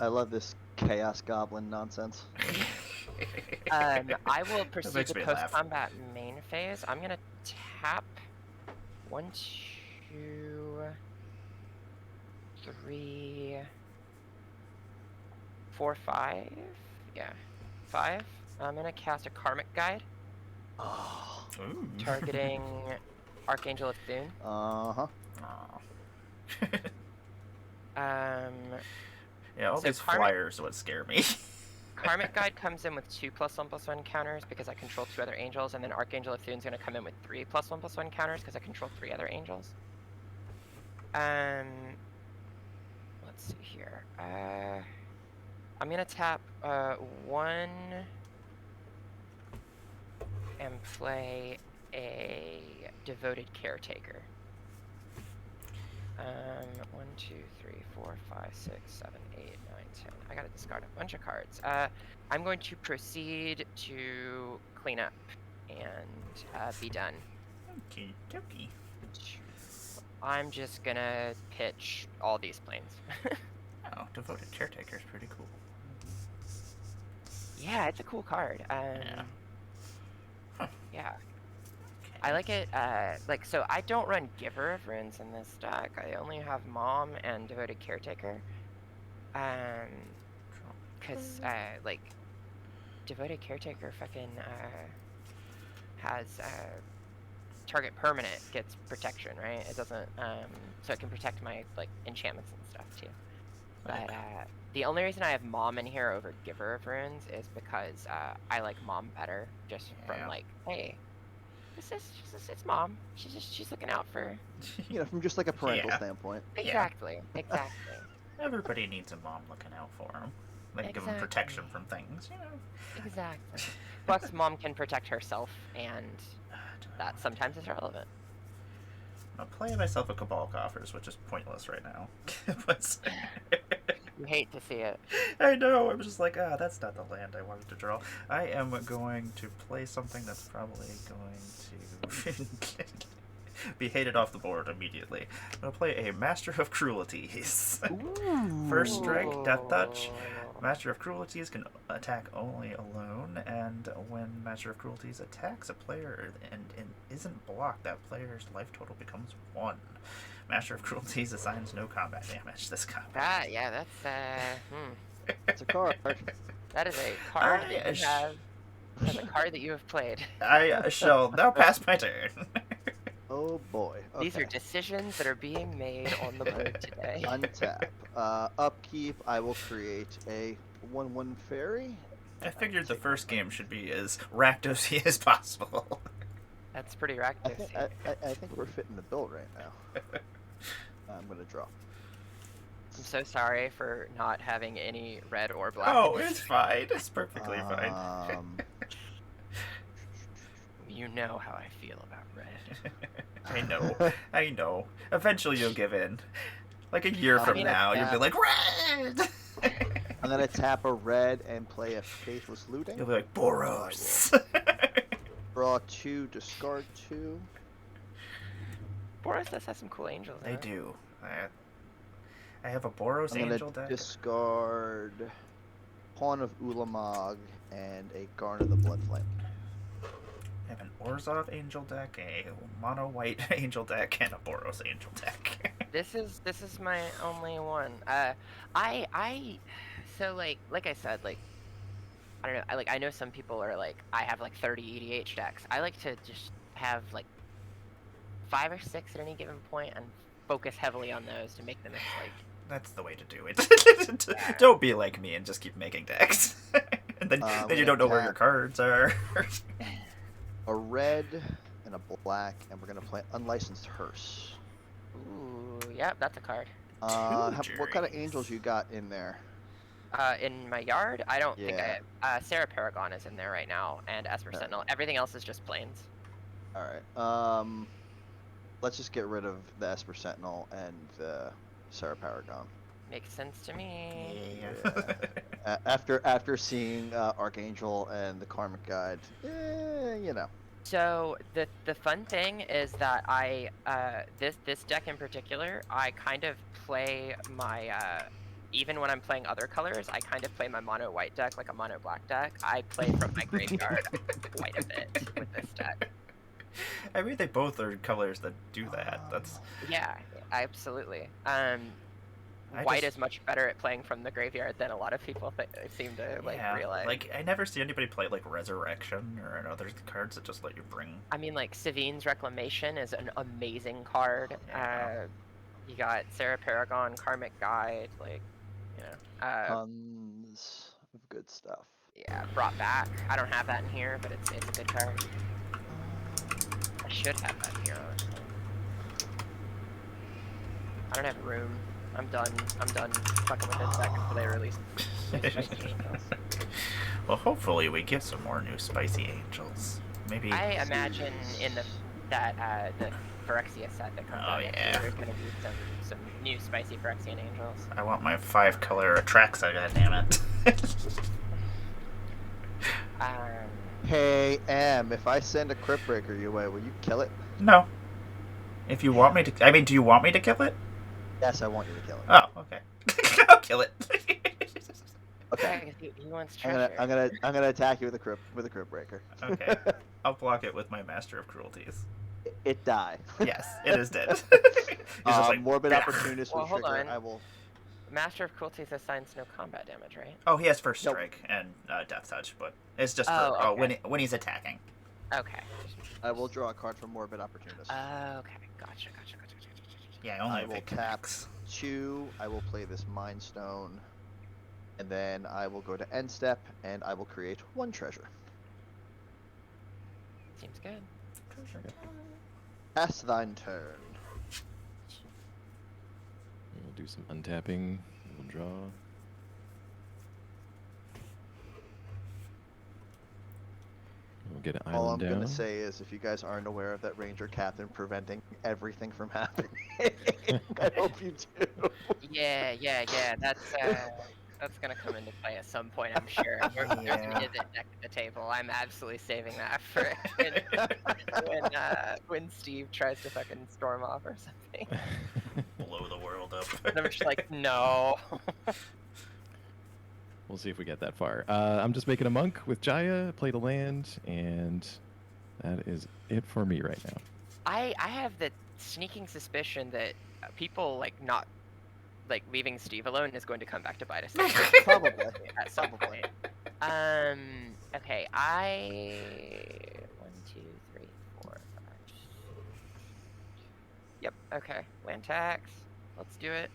I love this chaos goblin nonsense. I will proceed makes to me laugh. post-combat main phase. I'm gonna tap 1, 2, 3, 4, 5. Yeah, 5. I'm gonna cast a Karmic Guide, Oh. Ooh. targeting Archangel of Thune. Uh-huh. Aw. Yeah, all So these flyers would scare me. Karmic Guide comes in with 2 +1/+1 counters because I control 2 other angels, and then Archangel of Thune's gonna come in with 3 +1/+1 counters because I control 3 other angels. Let's see here. I'm gonna tap 1 and play a Devoted Caretaker. 1, 2, 3, 4, 5, 6, 7, 8, 9, 10. I gotta discard a bunch of cards. I'm going to proceed to clean up and be done. Okie dokie. I'm just gonna pitch all these planes. Oh, Devoted Caretaker is pretty cool. Yeah, it's a cool card. Yeah. Huh. Yeah. I like it, like, so I don't run Giver of Runes in this deck. I only have Mom and Devoted Caretaker. Because, like, Devoted Caretaker fucking, has, target permanent gets protection, right? It doesn't, so it can protect my, like, enchantments and stuff, too. But, the only reason I have Mom in here over Giver of Runes is because, I like Mom better, just from, Yeah. like, hey, it's Mom. She's looking out for. You know, from just like a parental Yeah. standpoint. Exactly. Everybody needs a mom looking out for them. Like, give them Exactly. protection from things, you know. Exactly. Plus, Mom can protect herself, and that sometimes is relevant. I'm playing myself a Cabal Coffers, which is pointless right now. But You hate to see it. I know. I'm just like, ah, that's not the land I wanted to draw. I am going to play something that's probably going to be hated off the board immediately. I'm going to play a Master of Cruelties. First strike, Death Touch. Master of Cruelties can attack only alone, and when Master of Cruelties attacks a player and isn't blocked, that player's life total becomes 1. Master of Cruelties assigns no combat damage this combat. Yeah, that's It's a card. that is a card that you have. That's a card that you have played. I shall now pass my turn. Oh boy. Okay. These are decisions that are being made on the board today. Untap. Upkeep. I will create a 1/1 fairy. I figured the first game should be as Rakdos as possible. That's pretty I Rakdos. think, I think we're fitting the bill right now. I'm gonna draw. I'm so sorry for not having any red or black. Oh, it's fine. It's perfectly fine. You know how I feel about red. I know. I know. Eventually you'll give in. Like a year from now, you'll be like, red! I'm gonna tap a red and play a Faithless Looting. You'll be like, Boros! Draw 2, discard 2. Boros does have some cool angels. They do. I have a Boros I'm Angel gonna deck. discard Pawn of Ulamog and a Garn of the Bloodflame. I have an Orzhov Angel deck, a Mono White Angel deck, and a Boros Angel deck. This is my only one. So like I said, like I don't know. I know some people are like, I have like 30 EDH decks. I like to just have like 5 or 6 at any given point and focus heavily on those to make them like. That's the way to do it. Don't be like me and just keep making decks. And then you don't know where your cards are. A red and a black, and we're gonna play Unlicensed Hearse. Ooh, yep, that's a card. What kind of angels you got in there? In my yard, I don't think Yeah. Sarah Paragon is in there right now, and Esper Sentinel. Everything else is just plains. All right. Let's just get rid of the Esper Sentinel and the Sarah Paragon. Makes sense to me. Yeah. After seeing Archangel and the Karmic Guide, you know. So the fun thing is that I this deck in particular, I kind of play my even when I'm playing other colors, I kind of play my mono white deck like a mono black deck. I play from my graveyard quite a bit with this deck. I mean, they both are colors that do that. That's Yeah, absolutely. I White just- is much better at playing from the graveyard than a lot of people seem to realize. Like I never see anybody play like Resurrection or other cards that just let you bring. I mean, like Savine's Reclamation is an amazing card. Yeah. You got Sarah Paragon, Karmic Guide, like, you know. Tons of good stuff. Yeah, Brought Back. I don't have that in here, but it's a good card. I should have that here. Honestly. I don't have room. I'm done fucking with this deck until they release Spicy Angels. Well, hopefully we get some more new Spicy Angels. Maybe. I imagine in the Phyrexia set that comes out next year, there's gonna be some new spicy Phyrexian Angels. I want my 5-color Atraxa, goddammit. Hey, if I send a Crypt Breaker your way, will you kill it? No. If you want me to, I mean, do you want me to kill it? Yes, I want you to kill it. Oh, okay. I'll kill it. Okay. Yeah, he wants treasure. I'm gonna attack you with a Crypt Breaker. Okay. I'll block it with my Master of Cruelties. It died. Yes, it is dead. He's just like, Morbid "Gah." Opportunist will Well, hold trigger. on. I will. Master of Cruelties assigns no combat damage, right? Oh, he has First Nope. Strike and Death Touch, but it's just Oh, for okay. when he's attacking. Okay. I will draw a card from Morbid Opportunist. Okay. Gotcha. Yeah, only I if will it tap connects. 2. I will play this Mind Stone, and then I will go to end step, and I will create 1 treasure. Seems good. Pass thine turn. We'll do some untapping. We'll draw. We'll get an All I'm island down. gonna say is, if you guys aren't aware of that Ranger Captain preventing everything from happening, I hope you do. Yeah. That's gonna come into play at some point, I'm sure. There's an Yeah. Is It deck at the table. I'm absolutely saving that for when Steve tries to fucking storm off or something. Blow the world up. And I'm just like, no. We'll see if we get that far. I'm just making a monk with Jaya, played a land, and that is it for me right now. I have the sneaking suspicion that people like not like leaving Steve alone is going to come back to bite us Probably. at some point. Okay, 1, 2, 3, 4, 5. Yep. Okay, land tax. Let's do it.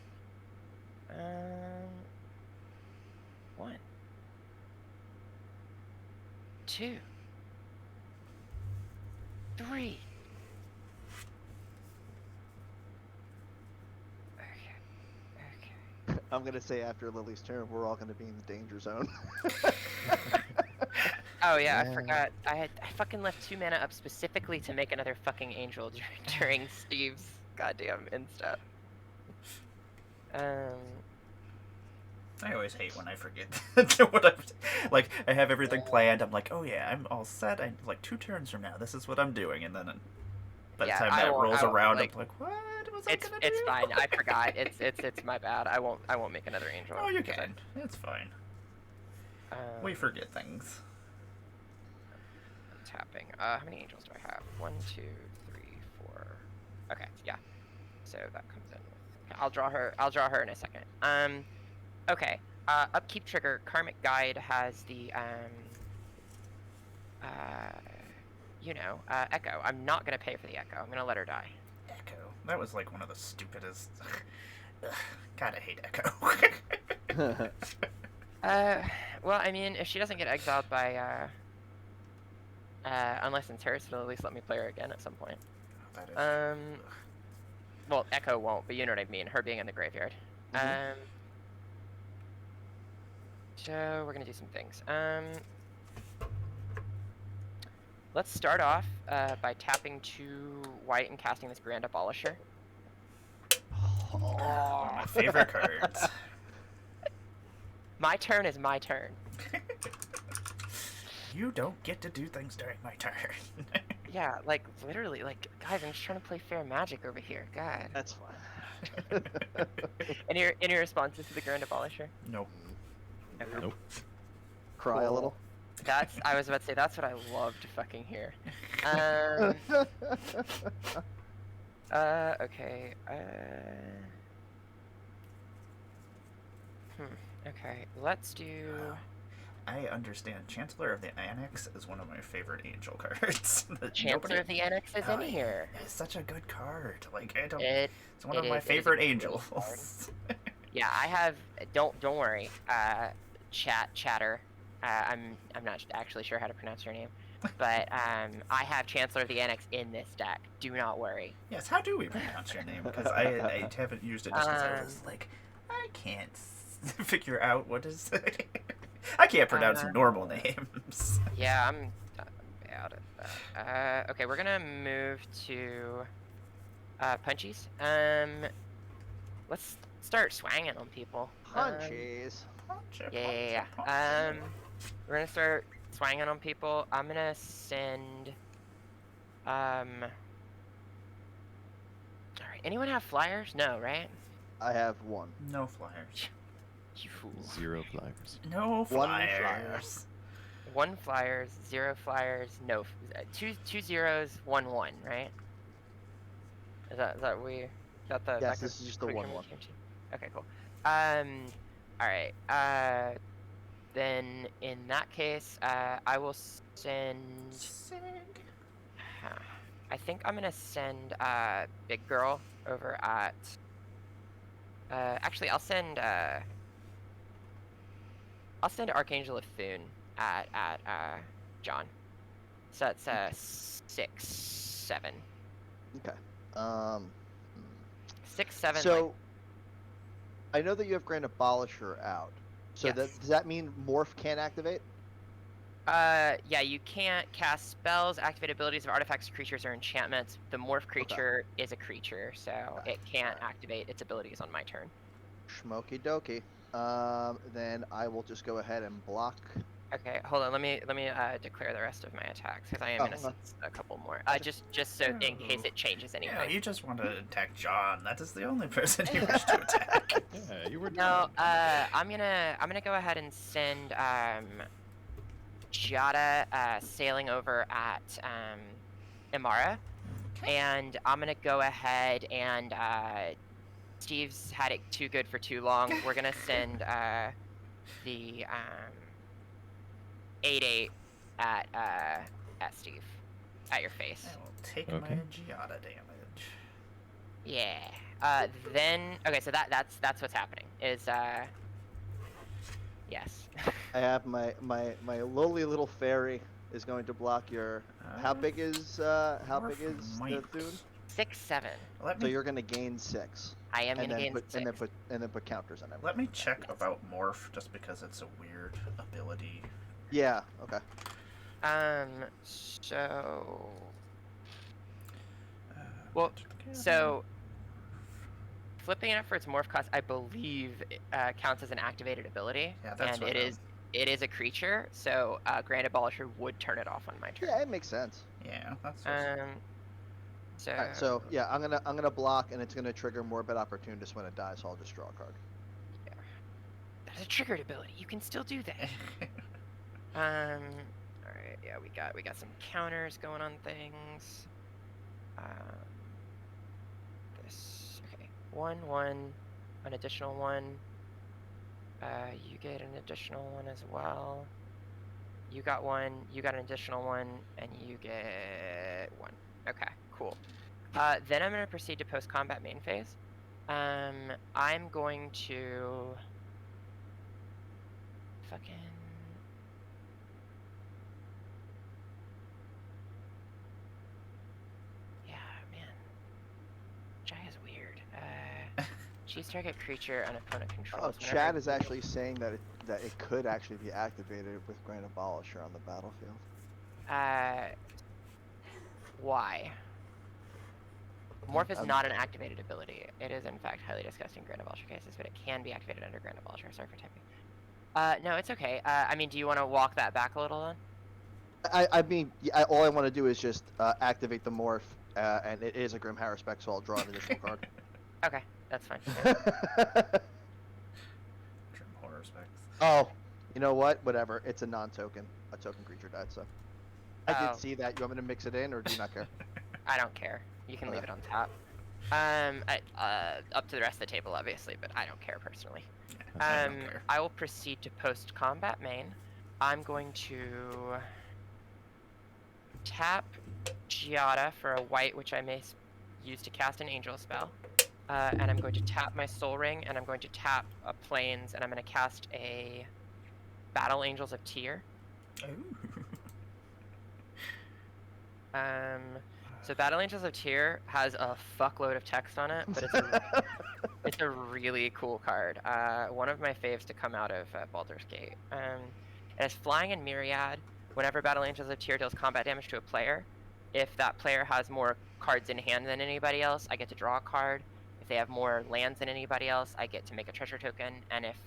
1, 2, 3. Okay. I'm gonna say after Lily's turn, we're all gonna be in the danger zone. Oh yeah, I Yeah. forgot. I fucking left 2 mana up specifically to make another fucking angel during Steve's goddamn insta. I always hate when I forget what I'm like. I have everything planned. I'm like, oh yeah, I'm all set. I like 2 turns from now. This is what I'm doing, and then by the Yeah, time I that won't- rolls I won't, around, like, I'm like, what was I it's gonna do? it's fine. I forgot. It's my bad. I won't make another angel. Oh, you because can. It's fine. I- We forget things. I'm tapping. How many angels do I have? 1, 2, 3, 4. Okay, yeah. So that comes in. Okay, I'll draw her in a second. Okay. Upkeep trigger. Karmic Guide has the Echo. I'm not gonna pay for the Echo. I'm gonna let her die. Echo. That was like one of the stupidest. God, I hate Echo. Well, I mean, if she doesn't get exiled by unlicensed Hearse, it'll at least let me play her again at some point. That is. Well, Echo won't, but you know what I mean. Her being in the graveyard. Mhm. So we're gonna do some things. Let's start off by tapping 2 white and casting this Grand Abolisher. One of my favorite cards. My turn is my turn. You don't get to do things during my turn. Yeah, like literally, like guys, I'm just trying to play fair Magic over here. God. That's fine. Any responses to the Grand Abolisher? Nope. Okay. Nope. Cry a Cool. little. I was about to say that's what I love to fucking hear. Okay. Okay, let's do. I understand. Chancellor of the Annex is one of my favorite angel cards. Chancellor of the Annex is in here. It's such a good card. Like I don't. It It's one it of my is- it is a favorite great angels. Yeah, I have. Don't worry. Chatter. I'm not actually sure how to pronounce your name, but I have Chancellor of the Annex in this deck. Do not worry. Yes. How do we pronounce your name? Because I haven't used it just because I was like, I can't figure out what is. I can't pronounce normal names. Yeah, I'm bad at that. Okay, we're gonna move to punchies. Let's start swanging on people. Hunchies. Yeah. We're gonna start swanging on people. I'm gonna send. All right. Anyone have flyers? No, right? I have 1. No flyers. You fool. 0 flyers. No One flyers. 1 flyers, 0 flyers, no. 2 zeros, 1 1, right? Is that the? Yes, this is just the 1/1. Okay, cool. All right. Then in that case, I will send. Sig. I think I'm gonna send Big Girl over at. Actually, I'll send Archangel of Thune at John. So that's 6, 7. Okay. 6, 7. So like, I know that you have Grand Abolisher out. So Yes. does that mean Morph can't activate? yeah, you can't cast spells, activate abilities of artifacts, creatures, or enchantments. The morph creature is a creature, so it can't activate its abilities on my turn. Smoky dokie. Then I will just go ahead and block. Okay, hold on. Let me declare the rest of my attacks because I am Oh, gonna okay. send a couple more. Just so in case it changes anything. Yeah, you just want to attack John. That is the only person you wish to attack. Yeah, you were No, done. I'm gonna go ahead and send Giada sailing over at Imara, Okay. and I'm gonna go ahead and Steve's had it too good for too long. We're gonna send the 8-8 at Steve at your face. I will take my Okay. Giada damage. Yeah. Then okay, so that's what's happening. Is yes. I have my lowly little fairy is going to block your. How big is the might. Thune? 6-7. Let So me you're gonna gain 6. I am and gonna then gain put 6. and then put counters on everything. let me check Yes. about morph just because it's a weird ability. Yeah. Okay. So Uh, Well, so flipping it up for its morph cost, I believe, counts as an activated ability, Yeah, that's and what it is a creature. So Grand Abolisher would turn it off on my turn. Yeah, it makes sense. Yeah, that's. So, All right. So yeah, I'm gonna block, and it's gonna trigger Morbid Opportunist when it dies. So I'll just draw a card. that's a triggered ability. You can still do that. All right. Yeah, we got some counters going on things. This okay. 1/1, an additional 1. You get an additional 1 as well. You got 1. You got an additional 1, and you get 1. Okay, cool. Then I'm gonna proceed to post-combat main phase. I'm going to fucking. Yeah, man. Jai is weird. Choose target creature an opponent controls. Oh, Chad is actually saying that it could actually be activated with Grand Abolisher on the battlefield. Why? Morph is not an activated ability. It is, in fact, highly disgusting in Grand Abolisher cases, but it can be activated under Grand Abolisher. Sorry for typing. No, it's okay. I mean, do you want to walk that back a little then? I mean, all I want to do is just activate the morph, and it is a Grim Harris spec, so I'll draw an additional card. Okay, that's fine. Trim horror specs. Oh, you know what? Whatever. It's a non-token. A token creature died, so. I Oh. did see that. You want me to mix it in, or do you not care? I don't care. You can leave Okay. it on top. Up to the rest of the table, obviously, but I don't care personally. I don't care. I will proceed to post-combat main. I'm going to tap Giada for a white, which I may use to cast an angel spell. And I'm going to tap my Soul Ring, and I'm going to tap a Plains, and I'm going to cast a Battle Angels of Tyr. Ooh. So Battle Angels of Tyr has a fuckload of text on it, but it's a really cool card. One of my faves to come out of Baldur's Gate. It has Flying and Myriad. Whenever Battle Angels of Tyr deals combat damage to a player, if that player has more cards in hand than anybody else, I get to draw a card. If they have more lands than anybody else, I get to make a treasure token. And if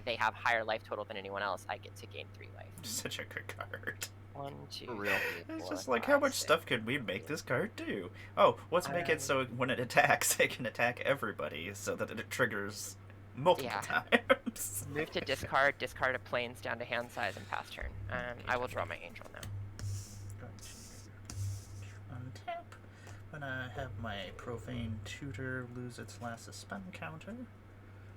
they have higher life total than anyone else, I get to gain 3 life. Such a good card. 1, 2, For real. 3, It's 4, just like, 5, how much 6. stuff could we make this card do? Oh, let's make it so when it attacks, it can attack everybody so that it triggers multiple times. Move to discard a Plains down to hand size and pass turn. I will draw my angel now. Going to untap. Gonna have my Profane Tutor lose its last suspend counter.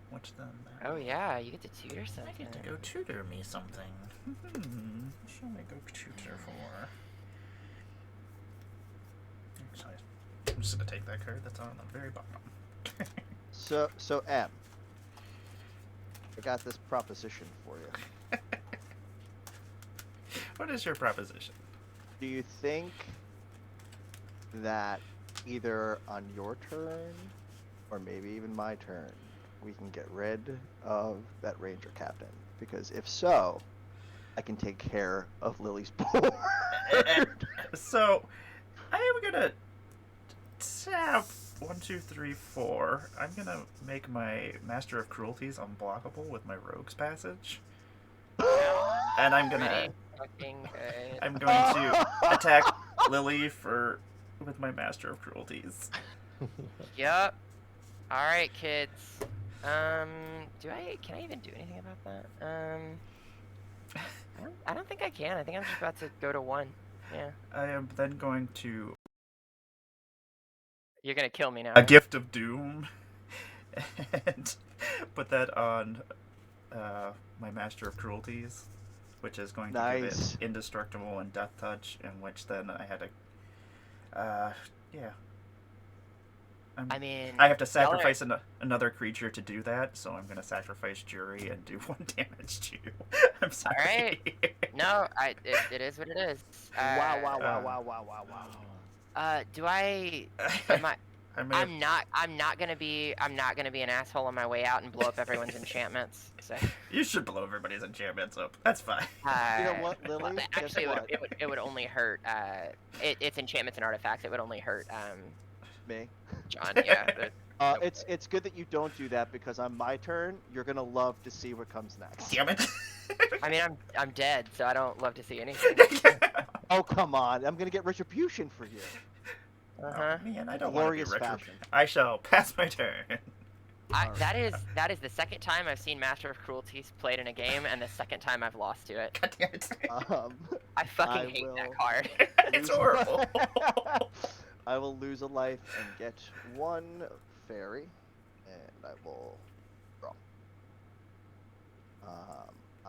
Which then. Oh yeah, you get to tutor I something. get to go tutor me something. Shall I go tutor for? Actually, I'm just gonna take that card that's on the very bottom. So M, I got this proposition for you. What is your proposition? Do you think that either on your turn, or maybe even my turn, we can get rid of that Ranger Captain? Because if so, I can take care of Lily's board. So, I am gonna tap 1, 2, 3, 4. I'm gonna make my Master of Cruelties unblockable with my Rogue's Passage, and I'm Pretty gonna fucking good. I'm going to attack Lily with my Master of Cruelties. Yep. All right, kids. Can I even do anything about that? I don't think I can. I think I'm just about to go to 1. Yeah. I am then going to You're gonna kill me now. a Gift of Doom and put that on my Master of Cruelties, which is going to give Nice. it Indestructible and Death Touch, in which then I had to, yeah. I mean, I have to y'all are- sacrifice another creature to do that, so I'm going to sacrifice Jury and do 1 damage to you. I'm sorry. Alright. No, it is what it is. Wow, wow, wow, wow, wow, wow, wow. Do I? Am I? I may have, I'm not gonna be an asshole on my way out and blow up everyone's enchantments. So. you should blow everybody's enchantments up. That's fine. You know what, Lily? Well, Guess actually, what? it would only hurt. It's enchantments and artifacts. It would only hurt. Me. John. Yeah. It's good that you don't do that, because on my turn, you're gonna love to see what comes next. Damn it. I mean, I'm dead, so I don't love to see anything. Oh, come on. I'm gonna get retribution for you. Uh huh. Oh, man, I don't want to be Glorious retributed. fashion. I shall pass my turn. That is the second time I've seen Master of Cruelties played in a game, and the second time I've lost to it. God damn it. I fucking I hate will- that card. It's horrible. I will lose a life and get 1 fairy, and I will draw.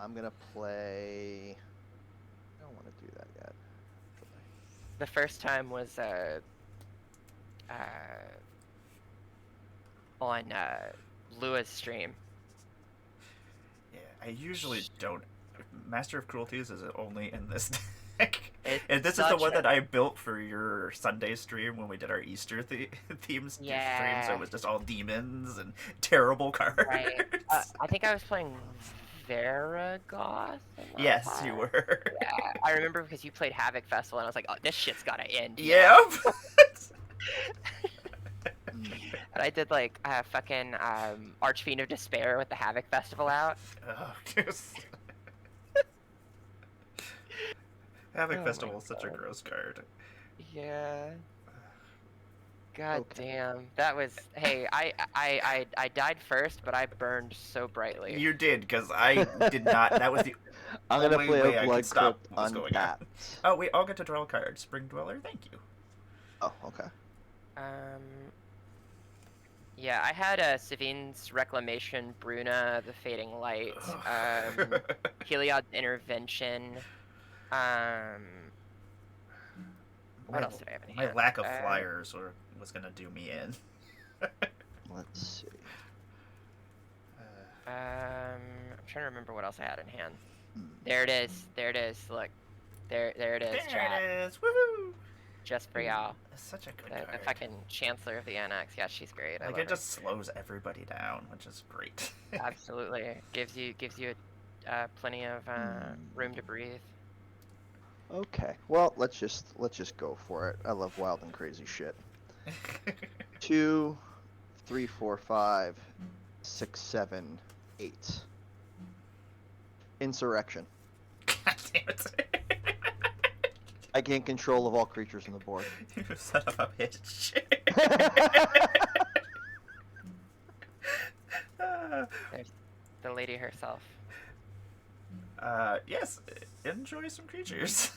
I'm gonna play. I don't want to do that yet. The first time was on Lua's stream. Yeah, I usually don't. Master of Cruelties is only in this deck. It's And this is the such one a- that I built for your Sunday stream when we did our Easter theme stream, so Yeah. it was just all demons and terrible cards. Right. I think I was playing Varagoth. Yes, you were. Yeah, I remember because you played Havoc Festival, and I was like, "Oh, this shit's gotta end." Yep. And I did like fucking Archfiend of Despair with the Havoc Festival out. Oh, just... Havoc Oh Festival my is such a God. gross card. Yeah. God Okay. damn. That was. Hey, I died first, but I burned so brightly. You did, because I did not. That was the I'm gonna only play way I a could Blood stop Crypt what was going on. untapped. Oh, we all get to draw a card. Spring Dweller, thank you. Oh, okay. Yeah, I had Savine's Reclamation, Bruna, the Fading Light, Heliod's Intervention. What else did I have in My hand? lack of flyers was gonna do me in. Let's see. I'm trying to remember what else I had in hand. Hmm. There it is. There it is. Look. There it is, chat. There it is. Woohoo! Just for y'all. It's such a good The card. fucking Chancellor of the Annex. Yeah, she's great. I Like love it her. just slows everybody down, which is great. Absolutely. Gives you plenty of room to breathe. Okay. Well, let's just go for it. I love wild and crazy shit. 2, 3, 4, 5, 6, 7, 8. Insurrection. God damn it. I gain control of all creatures on the board. You son of a bitch. There's the lady herself. Yes, enjoy some creatures.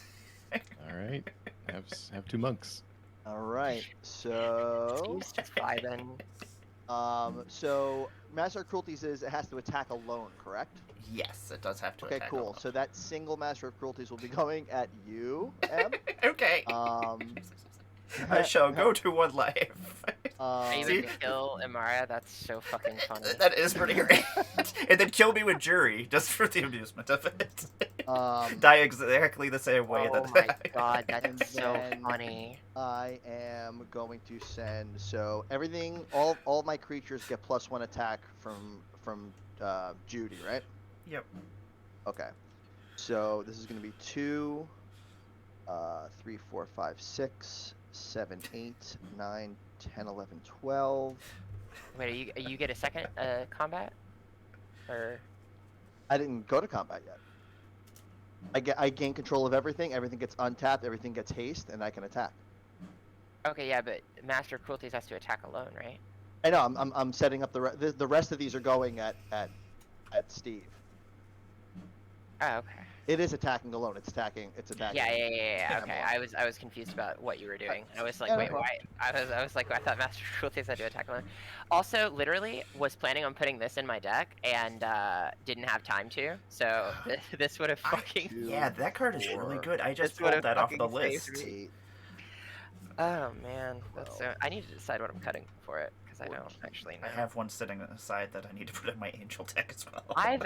All right. Have 2 monks. All right. So, She's just vibing. so Master of Cruelties is it has to attack alone, correct? Yes, it does have to Okay, attack cool. alone. So that single Master of Cruelties will be going at you, Em. Okay. I Um, shall go to 1 life. Are you See? gonna kill Imara? That's so fucking funny. That is pretty great. And then kill me with Jury, just for the amusement of it. Die exactly the same way Oh that my god, And that's so then- funny. I am going to send so everything, all my creatures get +1 attack from Judy, right? Yep. Okay. So this is going to be 2, 3, 4, 5, 6, 7, 8, 9, 10, 11, 12. Wait, you get a second combat, or I didn't go to combat yet. I gain control of everything. Everything gets untapped. Everything gets haste, and I can attack. okay, yeah, but Master of Cruelties has to attack alone, right? I know. I'm setting up the rest of these are going at Steve. Oh, okay. It is attacking alone. It's attacking. Yeah. Sam Okay, alone. I was confused about what you were doing. I was like, Yeah, no wait, problem. why? I was like, I thought Master of Cruelties had to attack alone. Also, literally, was planning on putting this in my deck and didn't have time to. So this would have fucking. Yeah, that card is really 4, good. I just This would pulled have that off the fucking saved list. me. 8. Oh man, that's so. Well, I need to decide what I'm cutting for it because I don't actually know. I have one sitting aside that I need to put in my angel deck as well. I've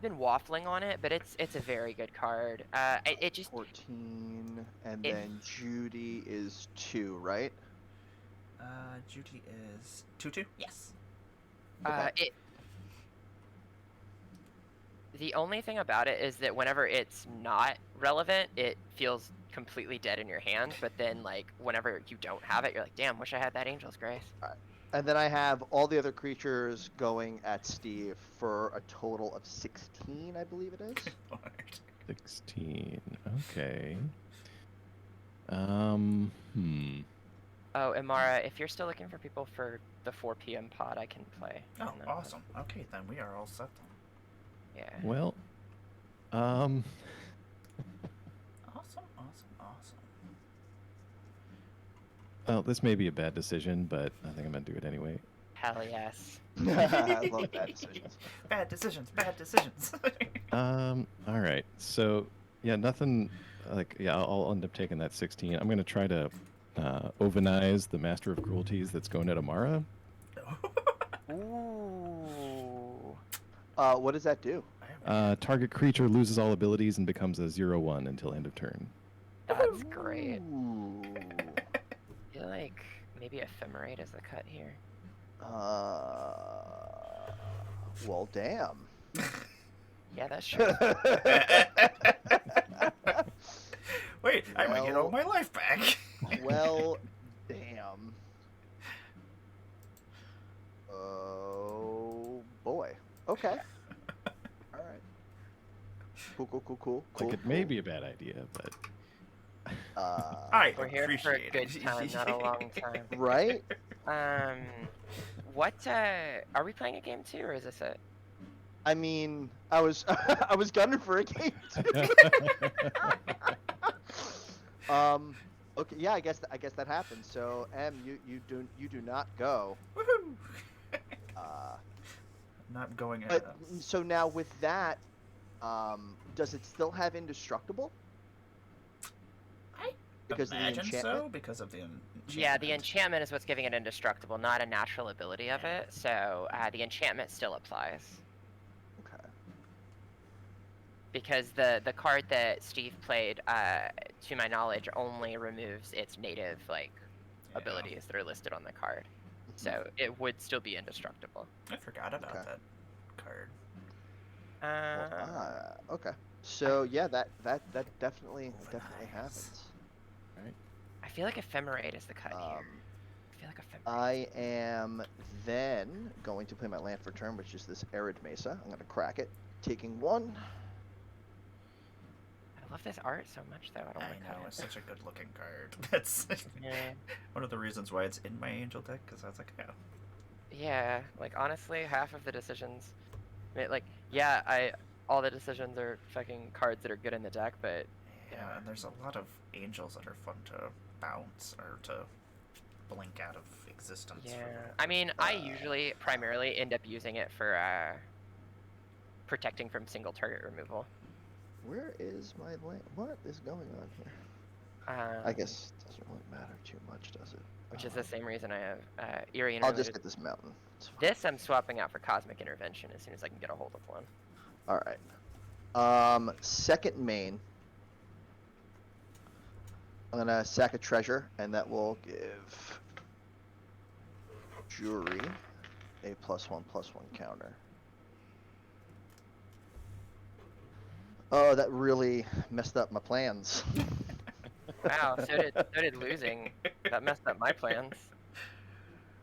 been waffling on it, but it's a very good card. It just 14, and It- then Judy is 2, right? Judy is 2/2. Yes. it. The only thing about it is that whenever it's not relevant, it feels completely dead in your hand. But then, like, whenever you don't have it, you're like, damn, wish I had that Angel's Grace. And then I have all the other creatures going at Steve for a total of 16, I believe it is. 16. Okay. Oh, Imara, if you're still looking for people for the 4 p.m. pod, I can play. Oh, And then- awesome. Okay, then we are all set then. Yeah. Well, Awesome. well, this may be a bad decision, but I think I'm gonna do it anyway. Hell yes. I love bad decisions. Bad decisions. Bad decisions. All right. So, yeah, nothing. I'll end up taking that 16. I'm gonna try to ovenize the Master of Cruelties that's going at Amara. Ooh. What does that do? Target creature loses all abilities and becomes a 0/1 until end of turn. That's great. Ooh. I feel like maybe Ephemerate is the cut here. Well, damn. Yeah, that's true. Wait, I might get all my life back. Well, damn. Oh boy. Okay. All right. Cool. Like, it may be a bad idea, but I We're here for a appreciate good it. time, not a long time. Right? What, are we playing a game too, or is this it? I mean, I was I was gunning for a game too. Okay, yeah, I guess that happens. So, you do not go. Woohoo! Not going. But so now with that, does it still have indestructible? Because of the Imagine enchantment? so, because of the enchantment. Yeah, the enchantment is what's giving it indestructible, not a natural ability of it. So the enchantment still applies. Okay. Because the card that Steve played, to my knowledge, only removes its native Yeah. abilities that are listed on the card. So it would still be indestructible. I forgot about Okay. that card. Okay. So yeah, that definitely happens. I feel like Ephemerate is the cut here. I feel like Ephemerate. I am then going to play my land for turn, which is this Arid Mesa. I'm going to crack it, taking 1. I love this art so much, though. I don't I want to cut know, it. it's such a good looking card. That's Yeah. one of the reasons why it's in my angel deck, because I was like, oh. Yeah, like honestly, half of the decisions, all the decisions are fucking cards that are good in the deck, but Yeah, and there's a lot of angels that are fun to bounce or to blink out of existence. yeah. For, I mean, I usually primarily end up using it for protecting from single target removal. Where is my land? What is going on here? I guess it doesn't really matter too much, does it? Which is the same reason I have Eerie I'll just Interlude. get this mountain. It's fine. This I'm swapping out for Cosmic Intervention as soon as I can get a hold of one. All right. Second main. I'm gonna sack a treasure, and that will give Jury a +1/+1 counter. Oh, that really messed up my plans. Wow, so did losing. That messed up my plans.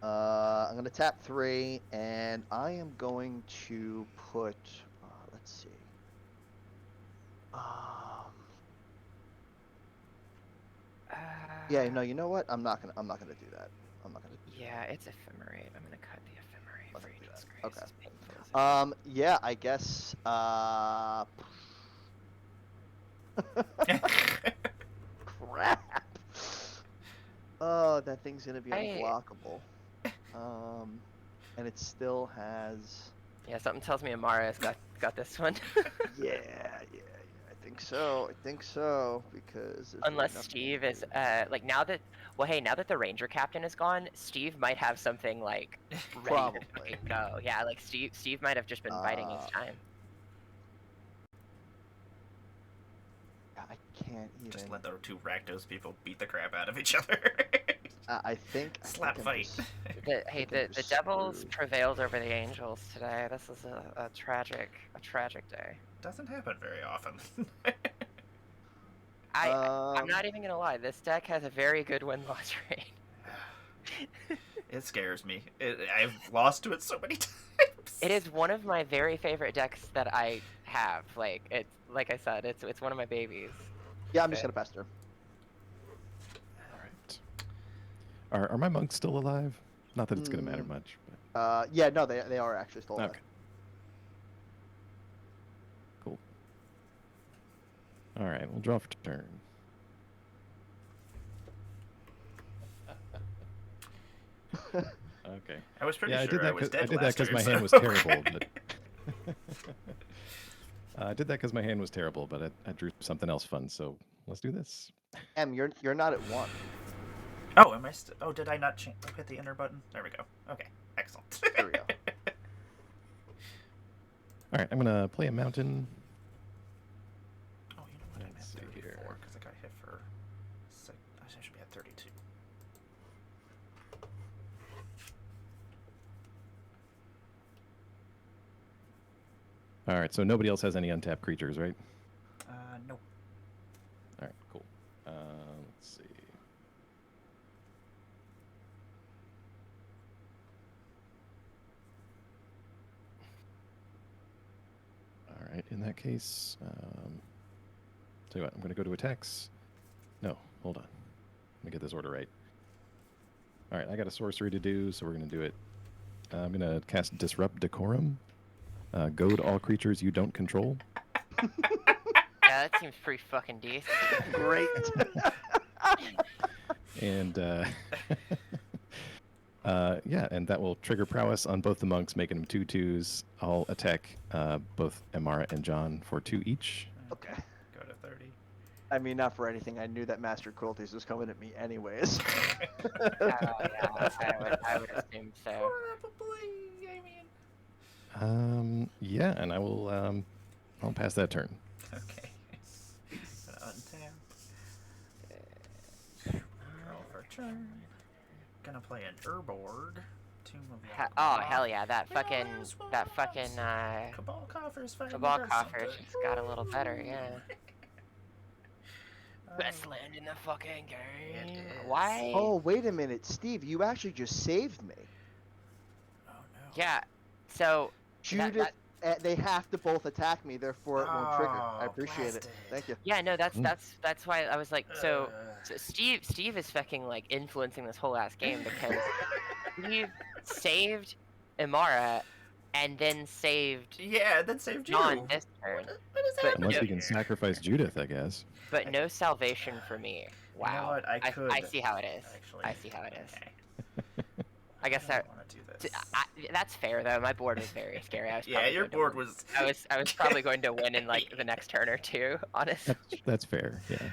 I'm gonna tap 3, and I am going to put. Let's see. Yeah, no, you know what? I'm not gonna do that. I'm not gonna. Yeah, it's ephemerate. I'm gonna cut the ephemerate Let's for do you. that. Okay. As painful as it is. Yeah, I guess. Crap. Oh, that thing's gonna be unblockable. And it still has. Yeah, something tells me Amara's got this one. Yeah, I think so. Because there's Unless really Steve nothing is like now that now that the Ranger captain is gone, Steve might have something like ready Probably. to fucking go. Yeah, like Steve might have just been biding his time. I can't even. Just let the 2 Rakdos people beat the crap out of each other. I think. Slap fight. The Devils prevailed over the Angels today. This is a tragic day. Doesn't happen very often. I'm not even gonna lie. This deck has a very good win-loss rate. It scares me. I've lost to it so many times. It is one of my very favorite decks that I have. Like I said, it's one of my babies. Yeah, I'm just gonna pester. All right. Are my monks still alive? Not that it's gonna matter much. But... Yeah, no, they are actually still alive. Okay. Cool. All right, we'll draw for turn. Okay. I was pretty yeah, sure I was dead I did that because my hand was so- terrible. But I did that because my hand was terrible, but I drew something else fun. So let's do this. You're not at 1. Oh, am I still? Oh, did I not hit the enter button? There we go. Okay, excellent. There we go. All right, I'm gonna play a mountain. Oh, you know what? I'm at Let's see 34 here. because I got hit for 6. I should be at 32. All right, so nobody else has any untapped creatures, right? No. All right, cool. Let's see. All right, in that case, tell you what, I'm going to go to attacks. No, hold on. Let me get this order right. All right, I got a sorcery to do, so we're going to do it. I'm going to cast Disrupt Decorum. Goad all creatures you don't control. Yeah, that seems pretty fucking decent. Great. And yeah, and that will trigger prowess on both the monks, making them 2/2s. I'll attack both Amara and John for 2 each. Okay. Go to 30. I mean, not for anything. I knew that Master Cruelties was coming at me anyways. Yeah, I would assume so. Probably. I mean. Yeah, and I will. I'll pass that turn. Okay. Gonna untap. Draw for turn. Gonna play an Urborg. Tomb of Oh Yaldabaoth. hell yeah, that fucking Cabal Coffers finally Cabal does Coffers something. just got a little better, yeah. Um, Best land in the fucking It game. is. Why? Oh, wait a minute, Steve. You actually just saved me. Oh no. Yeah. So Judith, they have to both attack me, therefore it won't trigger. I Oh, appreciate it. blasted. Thank you. yeah, no, that's why I was like, so Uh. Steve is fucking like influencing this whole ass game because Steve saved Imara and then saved Yeah, that saved you. John this turn. What is But happening? Unless we here? can sacrifice Judith, I guess. But no salvation for me. You know Wow. what? I could. I see how it is. Actually. I see how it is. Okay. I guess I that don't want to do this. that's fair though. My board was very scary. I was Yeah, probably your going to board win. was. I was probably going to win in like the next turn or two. Honestly. That's fair. Yeah.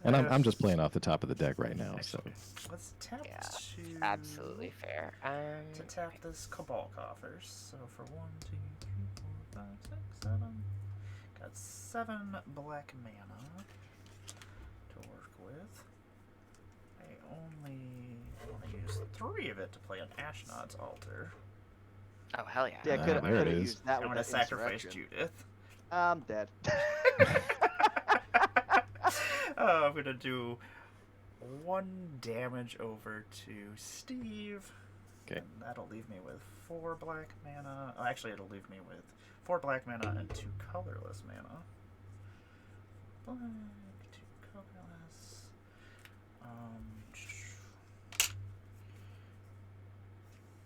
And I'm just playing off the top of the deck right now. So Let's tap Yeah, to. Absolutely fair. To tap this Cabal Coffers. So for 1, 2, 3, 4, 5, 6, 7. Got 7 black mana to work with. I only want to use 3 of it to play an Ashnod's Altar. Oh hell yeah. Yeah, I Ah, could there have it is. used that I'm with going to that sacrifice insurrection. Judith. I'm dead. I'm going to do 1 damage over to Steve. Okay. And that'll leave me with 4 black mana. Oh, actually, it'll leave me with 4 black mana and 2 colorless mana. Black, 2 colorless. I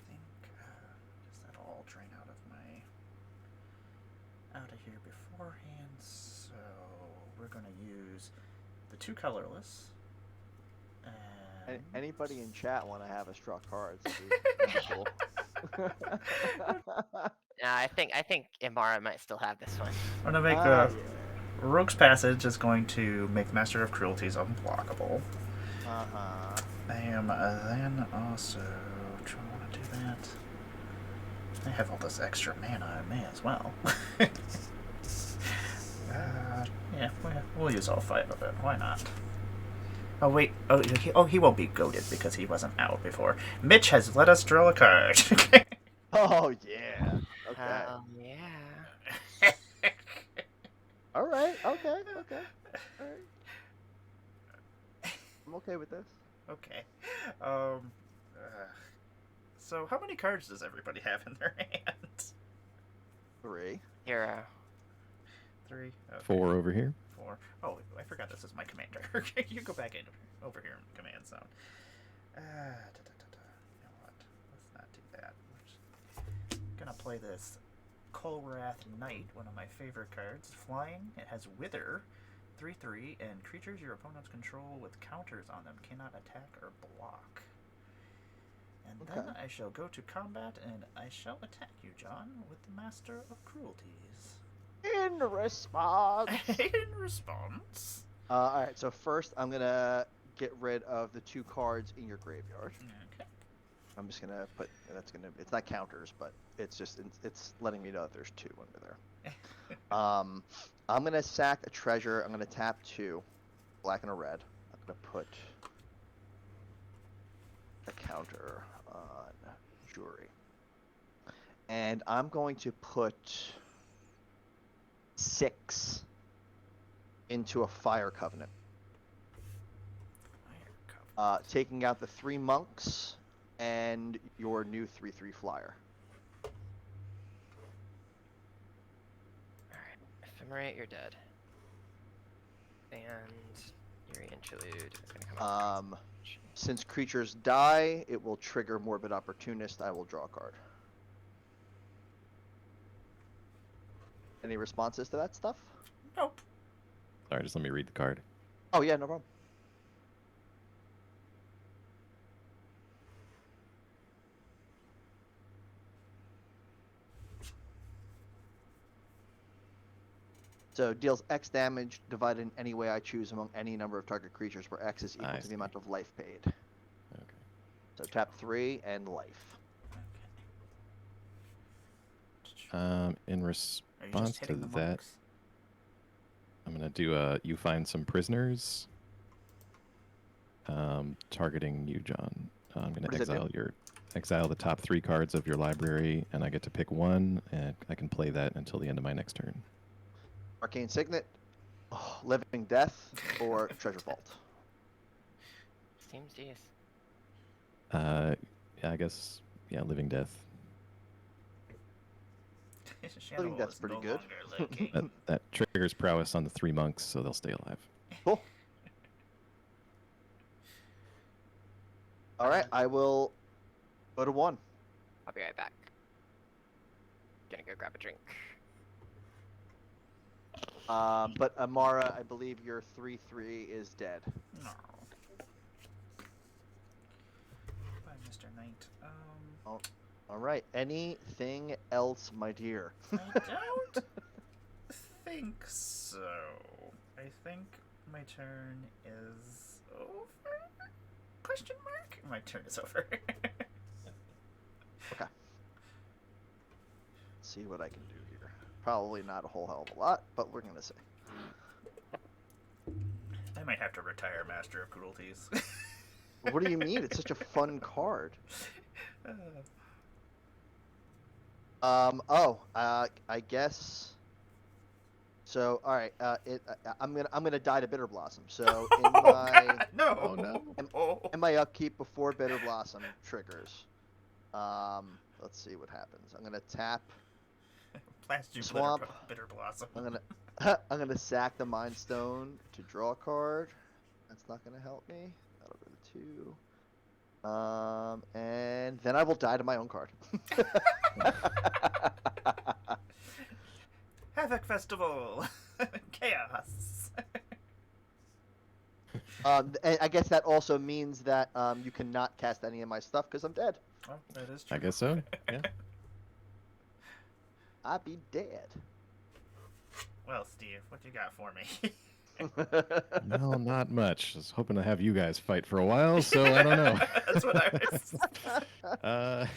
think does that all drain out of here beforehand? So we're gonna use the 2 colorless. And Anybody in chat want to have us draw cards? That'd be cool. Yeah, I think Imara might still have this one. I'm gonna make Ah, the Rogue's Passage is going to make Master of Cruelties unblockable. Uh-huh. Then also, do I want to do that? I have all this extra mana, I may as well. Yeah, we'll use all 5 of it. Why not? Oh wait, he won't be goaded because he wasn't out before. Mitch has let us draw a card. Oh yeah. Okay. Yeah. All right. Okay. Okay. All right. I'm okay with this. Okay. So how many cards does everybody have in their hands? 3. Hero. 3. Okay. 4 over here. 4. Oh, I forgot this is my commander. You go back in over here in the command zone. You know what? Let's not do that. We're just gonna play this Kolrath Knight, one of my favorite cards. Flying. It has Wither, 3/3, and creatures your opponents control with counters on them cannot attack or block. And then I shall go to combat, and I shall attack you, John, with the Master of Cruelties. In response. In response. All right. So first, I'm gonna get rid of the 2 cards in your graveyard. Okay. I'm just gonna put. It's not counters, but it's just. It's letting me know that there's 2 under there. I'm gonna sack a treasure. I'm gonna tap 2, black and a red. I'm gonna put a counter on Jury, and I'm going to put 6 into a Fire Covenant, taking out the 3 monks and your new 3/3 flyer. Alright. Ephemerate, you're dead. And your interlude is gonna come out. Since creatures die, it will trigger Morbid Opportunist. I will draw a card. Any responses to that stuff? Nope. Sorry, just let me read the card. Oh yeah, no problem. So deals X damage divided in any way I choose among any number of target creatures where X is equal to the amount of life paid. Okay. So tap 3 and life. In Are you just response to hitting the that, monks? I'm gonna do you find some prisoners. Targeting you, John. I'm gonna What does it do? exile the top 3 cards of your library, and I get to pick 1, and I can play that until the end of my next turn. Arcane Signet, Living Death, or Treasure Vault. Seems decent. Yeah, I guess Living Death. think that's pretty good. That triggers prowess on the 3 monks, so they'll stay alive. Cool. All right, I will go to 1. I'll be right back. Gonna go grab a drink. But Amara, I believe your 3/3 is dead. No. Bye, Mr. Knight. All right. Anything else, my dear? I don't think so. I think my turn is over? Question mark? My turn is over. Okay. See what I can do here. Probably not a whole hell of a lot, but we're gonna see. I might have to retire Master of Cruelties. What do you mean? It's such a fun card. I guess So all right, I'm gonna die to Bitter Blossom. So in Oh my God, no! Oh, no. Oh. in my upkeep before Bitter Blossom triggers, let's see what happens. I'm gonna tap Blast you, Swamp. bitter blossom. I'm gonna I'm gonna sack the Mind Stone to draw a card. That's not gonna help me. That'll go to 2. And then I will die to my own card. Havoc Festival, chaos. And I guess that also means that you cannot cast any of my stuff because I'm dead. Oh, that is true. I guess so. Yeah. I'd be dead. Well, Steve, what you got for me? Well, not much. I was hoping to have you guys fight for a while, so I don't know. That's what I was.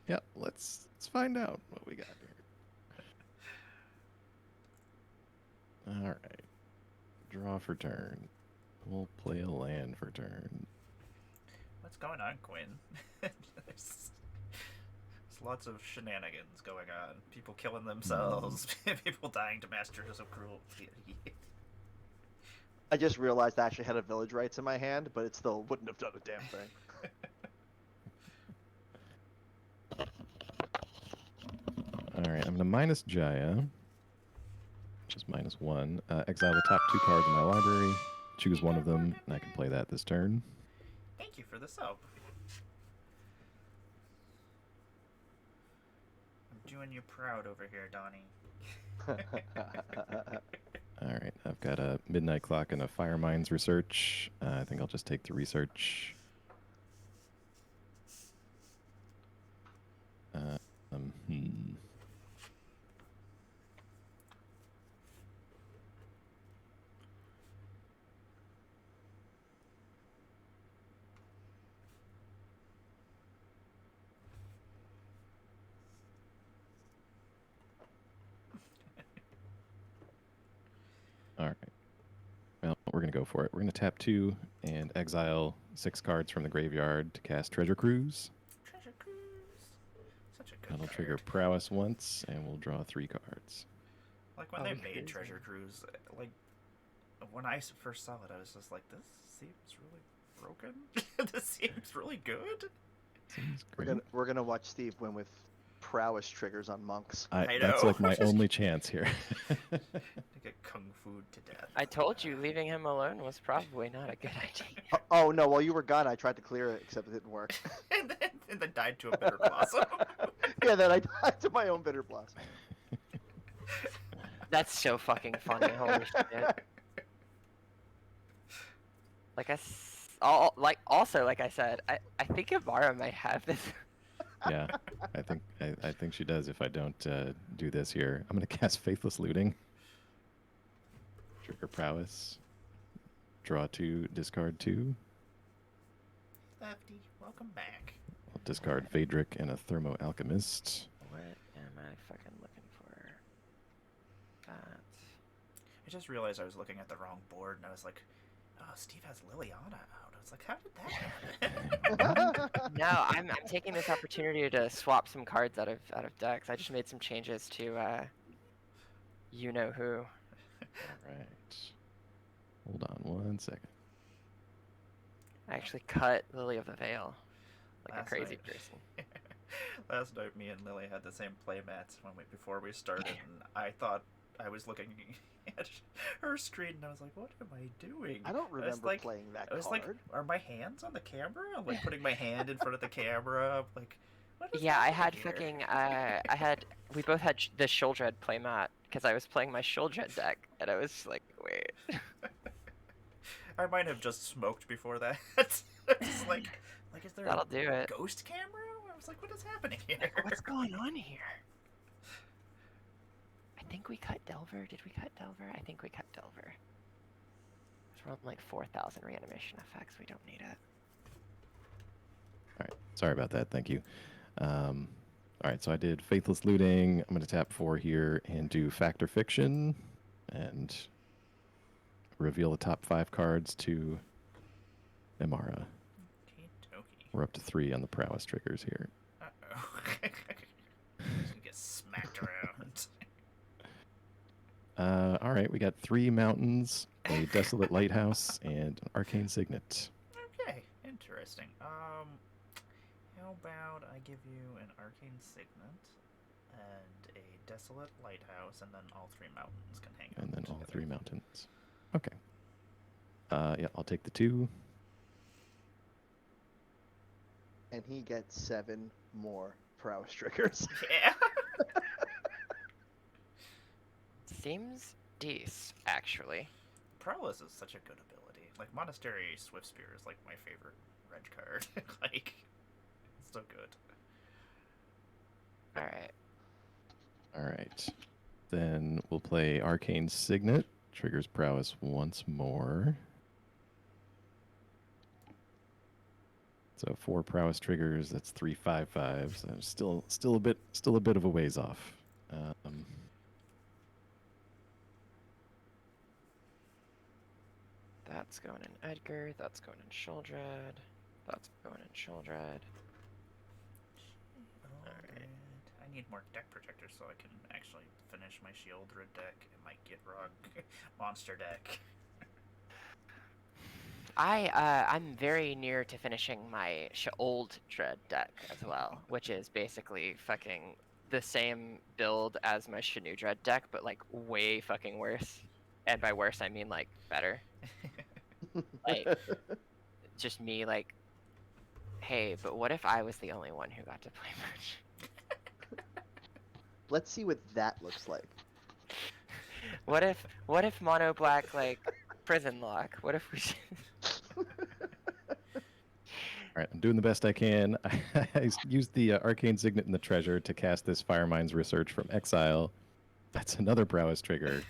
Yeah, let's find out what we got here. All right. Draw for turn. We'll play a land for turn. What's going on, Quinn? there's, there's lots of shenanigans going on. People killing themselves. People dying to masters of cruelty. I just realized I actually had a village rights in my hand, but it still wouldn't have done a damn thing. All right, I'm going to minus Jaya, which is -1. Exile the top 2 cards in my library. Choose one of them, and I can play that this turn. Thank you for the sub. I'm doing you proud over here, Donnie. All right, I've got a Midnight Clock and a Fire Mines Research. I think I'll just take the research. Hmm. All right. Well, we're going to go for it. We're going to tap 2 and exile 6 cards from the graveyard to cast Treasure Cruise. Treasure Cruise. Such a good That'll card. trigger Prowess once, and we'll draw 3 cards. Like when Oh, they crazy. made Treasure Cruise, like when I first saw it, I was just like, this seems really broken. This seems really good. Seems We're great. gonna watch Steve win with prowess triggers on monks. I That's know. like my only chance here. To get kung fu to death. I told you leaving him alone was probably not a good idea. Oh no! While you were gone, I tried to clear it, except it didn't work. and then died to a bitter blossom. Yeah, then I died to my own bitter blossom. That's so fucking funny. Holy shit. Like also like I said, I think Amara might have this. Yeah, I think she does if I don't do this here. I'm going to cast Faithless Looting. Trigger Prowess. Draw 2, discard 2. Lefty, welcome back. I'll discard Phaedric and a Thermo Alchemist. What am I fucking looking for? That. I just realized I was looking at the wrong board, and I was like, oh, Steve has Liliana out. I was like, how did that happen? No, I'm taking this opportunity to swap some cards out of decks. I just made some changes to you know who. Alright. Hold on 1 second. I actually cut Lily of the Veil like Last a crazy night. person. Last night, me and Lily had the same play mats before we started, and I thought I was looking at her screen, and I was like, "What am I doing?" I don't was remember like, playing that I was card. like, "Are my hands on the camera?" I'm like putting my hand in front of the camera, like, what is Yeah, I happening had here? fucking we both had the Sheoldred playmat because I was playing my Sheoldred deck, and I was like, wait. I might have just smoked before that. Just like, is there That'll a do it. ghost camera? I was like, what is happening here? What's going on here? I think we cut Delver. Did we cut Delver? I think we cut Delver. We're on like 4,000 reanimation effects. We don't need it. Alright, sorry about that. Thank you. Alright, so I did Faithless Looting. I'm going to tap 4 here and do Fact or Fiction. And reveal the top 5 cards to Imara. Okey-dokey. We're up to 3 on the prowess triggers here. Uh-oh. Just gonna get smacked around. All right, we got 3 mountains, a desolate lighthouse, and an arcane signet. Okay, interesting. How about I give you an arcane signet and a desolate lighthouse, and then all 3 mountains can hang out And then all together. 3 mountains. Okay. Yeah, I'll take the 2. And he gets 7 more prowess triggers. Yeah. Seems decent, actually. Prowess is such a good ability. Like Monastery Swift Spear is like my favorite red card. Like, it's so good. All right. All right. Then we'll play arcane signet. Triggers prowess once more. So 4 prowess triggers. That's 3 5/5s. So still a bit of a ways off. That's going in Edgar. That's going in Sheoldred. That's going in Sheoldred. Alright. I need more deck protectors so I can actually finish my Shieldred deck and my Gitrog monster deck. I'm very near to finishing my Sheoldred deck as well, which is basically fucking the same build as my Shenudred deck, but like way fucking worse. And by worse, I mean like better. Like, just me like, hey, but what if I was the only one who got to play merch? Let's see what that looks like. What if mono black like prison lock? What if we All right, I'm doing the best I can. I used the arcane signet and the treasure to cast this Firemind's Research from exile. That's another prowess trigger.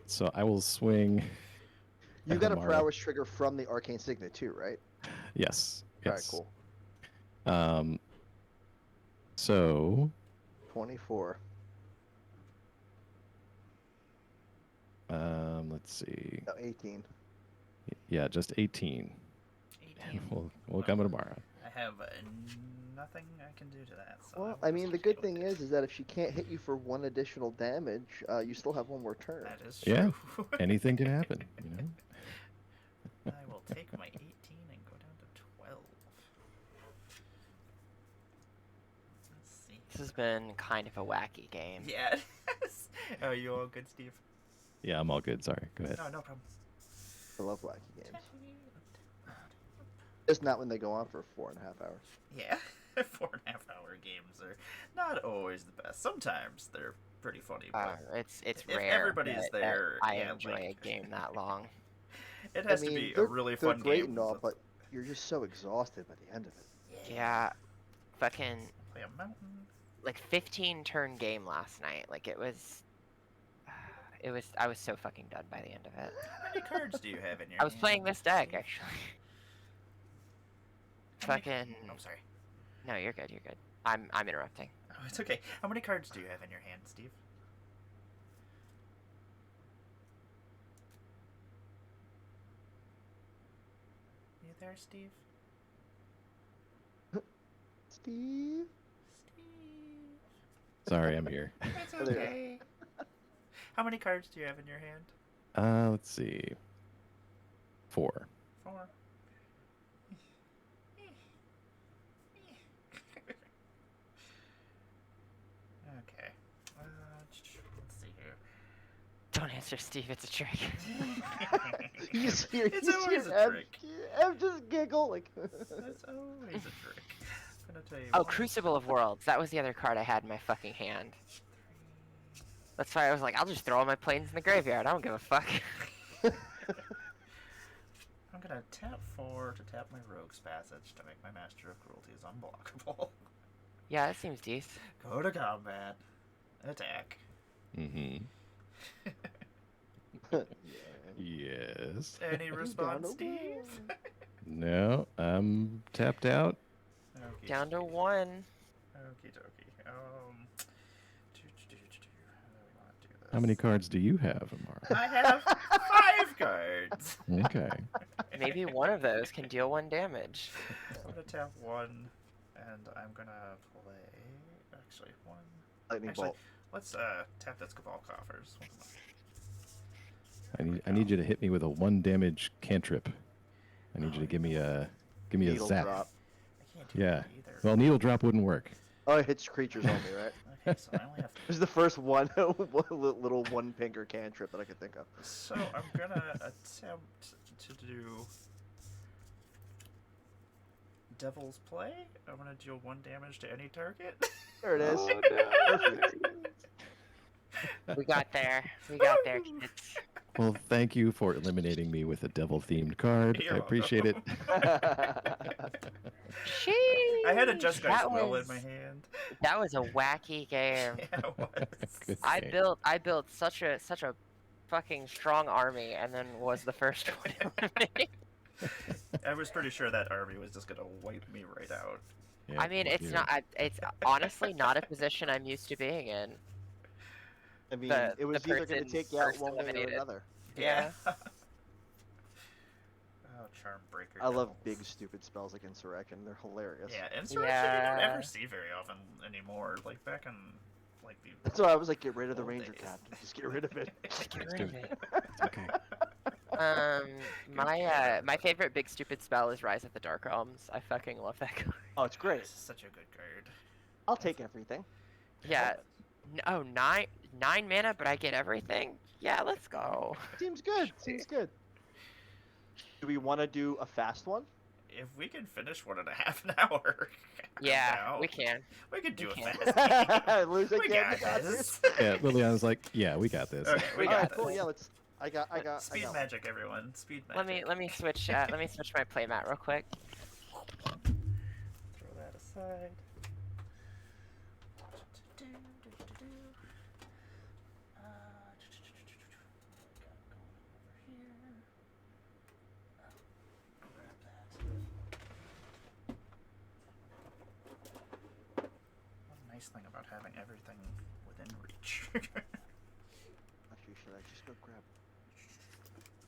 So I will swing. You got a Amara. prowess trigger from the arcane signet too, right? Yes. All right, Yes. cool. So 24. let's see. No, 18. Yeah, just 18. 18. We'll come tomorrow. I have nothing I can do to that. So Well, will I mean, just the deal good with thing it. is that if she can't hit you for 1 additional damage, you still have 1 more turn. That is Yeah. true. Anything can happen, you know? I will take my 18 and go down to 12. Let's see. This has been kind of a wacky game. Yeah. It is. Oh, you all good, Steve? Yeah, I'm all good. Sorry. Go ahead. No, no problem. I love wacky games. Just not when they go on for 4.5 hours. Yeah, 4.5 hour games are not always the best. Sometimes they're pretty funny, but It's if rare. everybody's that there, I yeah, enjoy like, a game that long. it has to be a really fun they're great game. and all, but you're just so exhausted by the end of it. Yeah, fucking Play a mountain. like 15 turn game last night. Like it was I was so fucking done by the end of it. How many cards do you have in your I was hand, playing this deck Steve? actually. How many- Fucking Oh, sorry. no, you're good. You're good. I'm interrupting. Oh, it's okay. How many cards do you have in your hand, Steve? You there, Steve? Steve? Steve. Sorry, I'm here. It's There you are. okay. How many cards do you have in your hand? Let's see. 4. 4. Okay. Let's see here. Don't answer, Steve. It's a trick. You just hear, It's you just always hear a Ev, trick. Ev just giggle like. That's always a trick. I'm gonna tell you. Oh, one, Crucible of Worlds. That was the other card I had in my fucking hand. 3. That's why I was like, I'll just throw all my planes in the graveyard. I don't give a fuck. I'm gonna tap 4 to tap my Rogue's Passage to make my Master of Cruelties unblockable. Yeah, that seems decent. Go to combat. Attack. Mm-hmm. Yeah. Yes. Any response, to Steve? No, I'm tapped out. Okie Down to dokie. 1. Okie dokie. How do we want to do this? How many cards do you have, Amara? I have 5 cards. Okay. Maybe one of those can deal 1 damage. I'm gonna tap 1, and I'm gonna play. Actually, 1. Lightning Actually, bolt. Let's tap this Cabal Coffers. I need you to hit me with a 1 damage cantrip. I need you to give me a Needle zap. drop. I can't do Yeah. that either. Well, needle drop wouldn't work. Oh, it hits creatures only, right? Okay, so I only have. This is the first one little one-finger cantrip that I could think of. So I'm gonna attempt to do Devil's Play. I'm gonna deal 1 damage to any target. There it is. Oh, no. Perfect. We got there. We got there, kids. Well, thank you for eliminating me with a devil-themed card. You're I appreciate it. Sheesh, I had a Just Guy's that Will in was- my hand. That was a wacky game. Yeah, it was. Good I game. built such a fucking strong army, and then was the first one eliminated. I was pretty sure that army was just gonna wipe me right out. Yeah, I mean, well, it's dude. not. It's honestly not a position I'm used to being in. I mean, The- it was the either going to person take you out first one way or eliminated. another. Yeah. oh, Charm Breaker. I love Devils. big, stupid spells like Insurrection. They're hilarious. Yeah, Insurrection you don't Yeah. ever see very often anymore. Like back in like the. That's why I was like, get rid of the Old Ranger days. Captain. Just get rid of it. Get Let's rid do of it. it. It's okay. My favorite big stupid spell is Rise of the Dark Realms. I fucking love that card. Oh, it's great. This is such a good card. I'll take everything. Yeah. Oh, nine mana, but I get everything. Yeah, let's go. Seems good. Seems good. Do we want to do a fast one? If we can finish 1.5 hour. Yeah, now, we can. We could do we a can. fast Lose game. We again. got you got this. Yeah, Liliana's like, yeah, we got this. Okay, we All got right, this. cool. Yeah, let's. I got. Speed magic, everyone. Speed Let magic. me switch. Let me switch my playmat real quick. Throw that aside. One nice thing about having everything within reach. Actually, should I just go grab?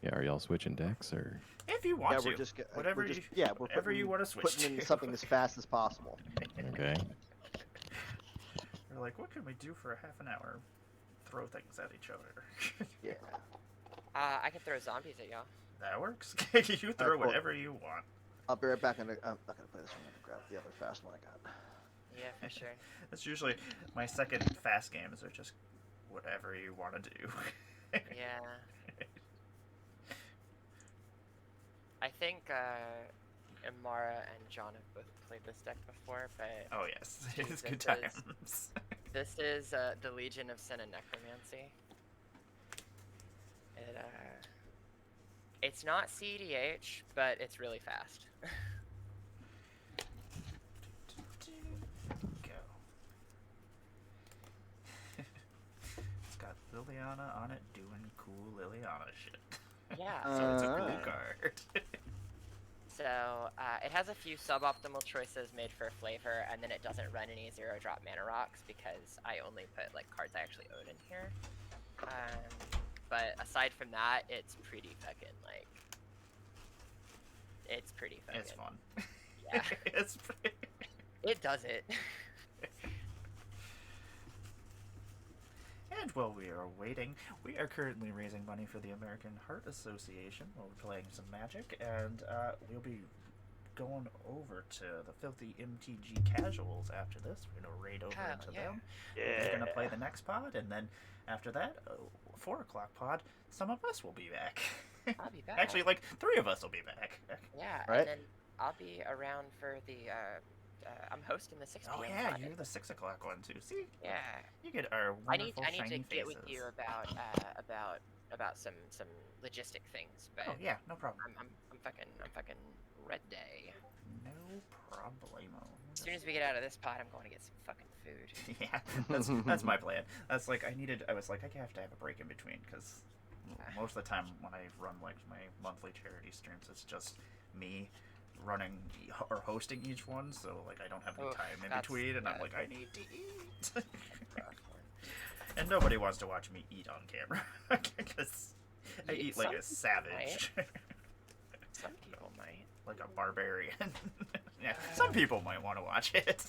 Yeah, are y'all switching decks or? If you want Yeah, to. we're just. Whatever we're just, you, yeah, we're whatever you putting- want to switch putting in to. something as fast as possible. Okay. We're like, what can we do for a half an hour? Throw things at each other. Yeah. I can throw zombies at y'all. That works. You throw cool. whatever you want. I'll be right back. I'm not gonna play this one. I'm gonna grab the other fast one I got. Yeah, for sure. That's usually my second fast games are just whatever you want to do. Yeah. I think Amara and John have both played this deck before, but Oh yes, it's good This is- times. this is the Legion of Sin and Necromancy. It's not CDH, but it's really fast. Go. It's got Liliana on it doing cool Liliana shit. Yeah. So it's a cool Ah. card. So it has a few suboptimal choices made for flavor, and then it doesn't run any 0-drop mana rocks because I only put like cards I actually own in here. But aside from that, it's pretty fucking like. It's pretty fucking. It's fun. Yeah. It's pretty... It does it. And while we are waiting, we are currently raising money for the American Heart Association while we're playing some Magic, and we'll be going over to the Filthy MTG Casuals after this. We're going to raid over Hell into yeah. them. They're going to play the next pod, and then after that, 4 o'clock pod, some of us will be back. I'll be back. Actually, like 3 of us will be back. Yeah, Right. and then I'll be around for the. I'm hosting the 6 p.m. Oh yeah, pod. you're the 6 o'clock one too. See, Yeah. you get our I need wonderful to shiny get with faces. you about some logistic things, but Oh yeah, no problem. I'm fucking red day. No problemo. As soon as we get out of this pod, I'm going to get some fucking food. Yeah, that's my plan. That's like I was like I have to have a break in between because most of the time when I run like my monthly charity streams, it's just me running or hosting each one, so like I don't have any Oof, time in that's between, and I'm bad. like I need to eat. Rough one. And nobody wants to watch me eat on camera because I Yeah, eat like a some savage. Some people might. Like a barbarian. Yeah, some people might want to watch it.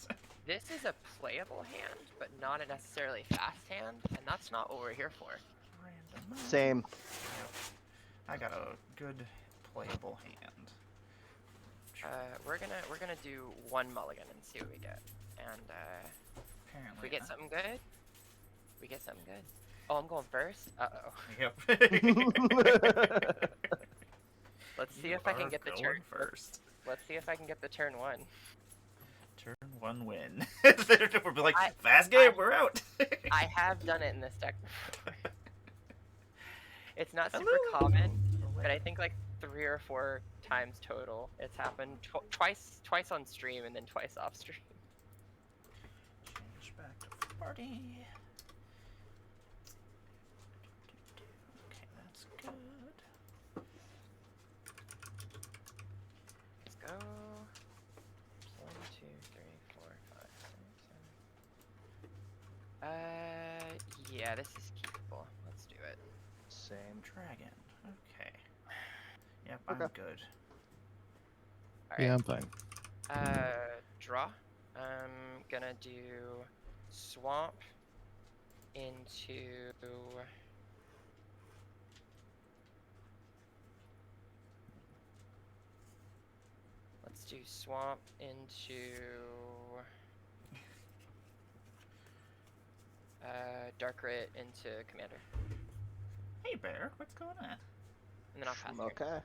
This is a playable hand, but not a necessarily fast hand, and that's not what we're here for. Random. Same. Yep. I got a good playable hand. We're gonna do one mulligan and see what we get. And Apparently. if we get something good, we get something good. Oh, I'm going first. Uh-oh. Yep. Let's see You if I can are get the going turn first. Let's see if I can get the turn 1. Turn 1 win. We'll be like, fast game, we're out. I have done it in this deck before. It's not super Hello. common, but I think like 3 or 4 times total. It's happened twice on stream and then twice off stream. Change back to party. Okay, that's good. Let's go. 1, 2, 3, 4, 5, 6, 7. Yeah, this is keepable. Let's do it. Same. Dragon. Okay. Yep, Okay. I'm good. All Yeah, right. I'm fine. Draw. I'm gonna do swamp into let's do swamp into Darkrit into commander, Hey, Bear, what's going on? and then I'll pass here. Okay.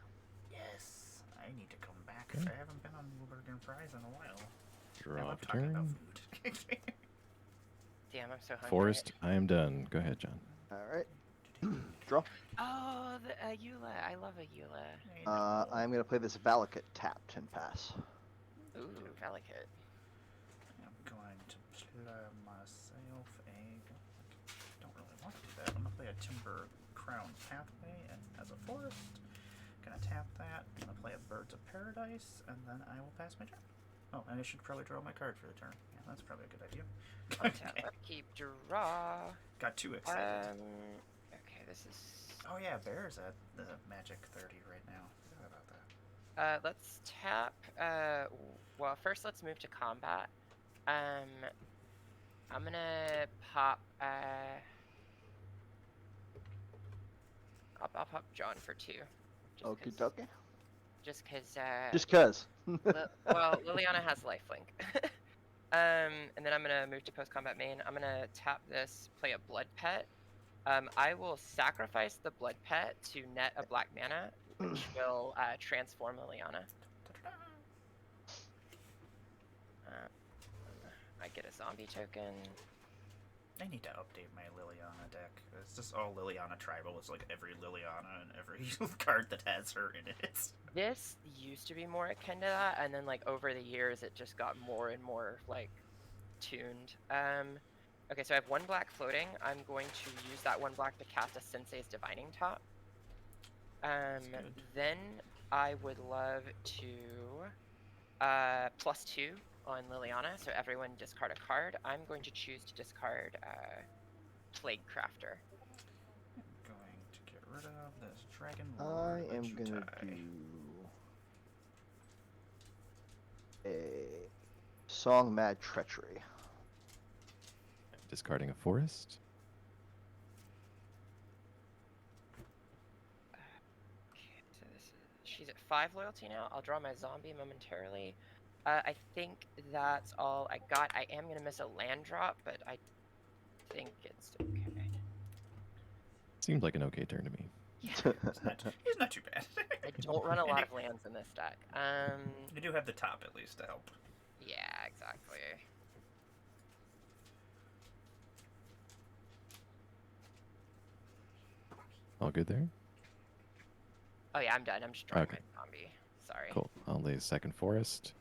Yes, I need to come back. Okay. I haven't been on Newburgh and Fries in a while. I Draw love for talking about turn. food. Damn, I'm so hungry. Forest, I am done. Go ahead, John. All right. Draw. Oh, the Eula. I love Eula. I know. I'm gonna play this Valakut tapped and pass. Ooh, Valakut. I'm going to play myself a. Don't really want to do that. I'm gonna play a Timber Crown Pathway and as a forest. Gonna tap that. Gonna play a Birds of Paradise, and then I will pass my turn. Oh, and I should probably draw my card for the turn. Yeah, that's probably a good idea. I'll tap upkeep, draw. Got too excited. Okay, this is. Oh yeah, Bear's at the Magic 30 right now. Forgot about that. Let's tap. Well, first let's move to combat. I'm gonna pop. I'll pop John for 2. Okie dokie. Just cause. Just cause. Well, Liliana has lifelink. And then I'm gonna move to post combat main. I'm gonna tap this, play a blood pet. I will sacrifice the blood pet to net a black mana, which will transform Liliana. I get a zombie token. I need to update my Liliana deck. It's just all Liliana tribal. It's like every Liliana and every card that has her in it. This used to be more akin to that, and then like over the years it just got more and more like tuned. Okay, so I have 1 black floating. I'm going to use that 1 black to cast a Sensei's Divining Top. Then I would love to +2 on Liliana, so everyone discard a card. I'm going to choose to discard Plague Crafter. I'm going to get rid of this Dragon I Lord am gonna Jutai. do a Song Mad Treachery. Discarding a forest. Okay, so she's at 5 loyalty now. I'll draw my zombie momentarily. I think that's all I got. I am gonna miss a land drop, but I think it's okay. Seems like an okay turn to me. Yeah, He's not too bad. I don't run a lot of lands in this deck. You do have the top at least to help. Yeah, exactly. All good there? Oh yeah, I'm done. I'm just drawing Okay. my zombie. Sorry. Cool. I'll lay a second forest.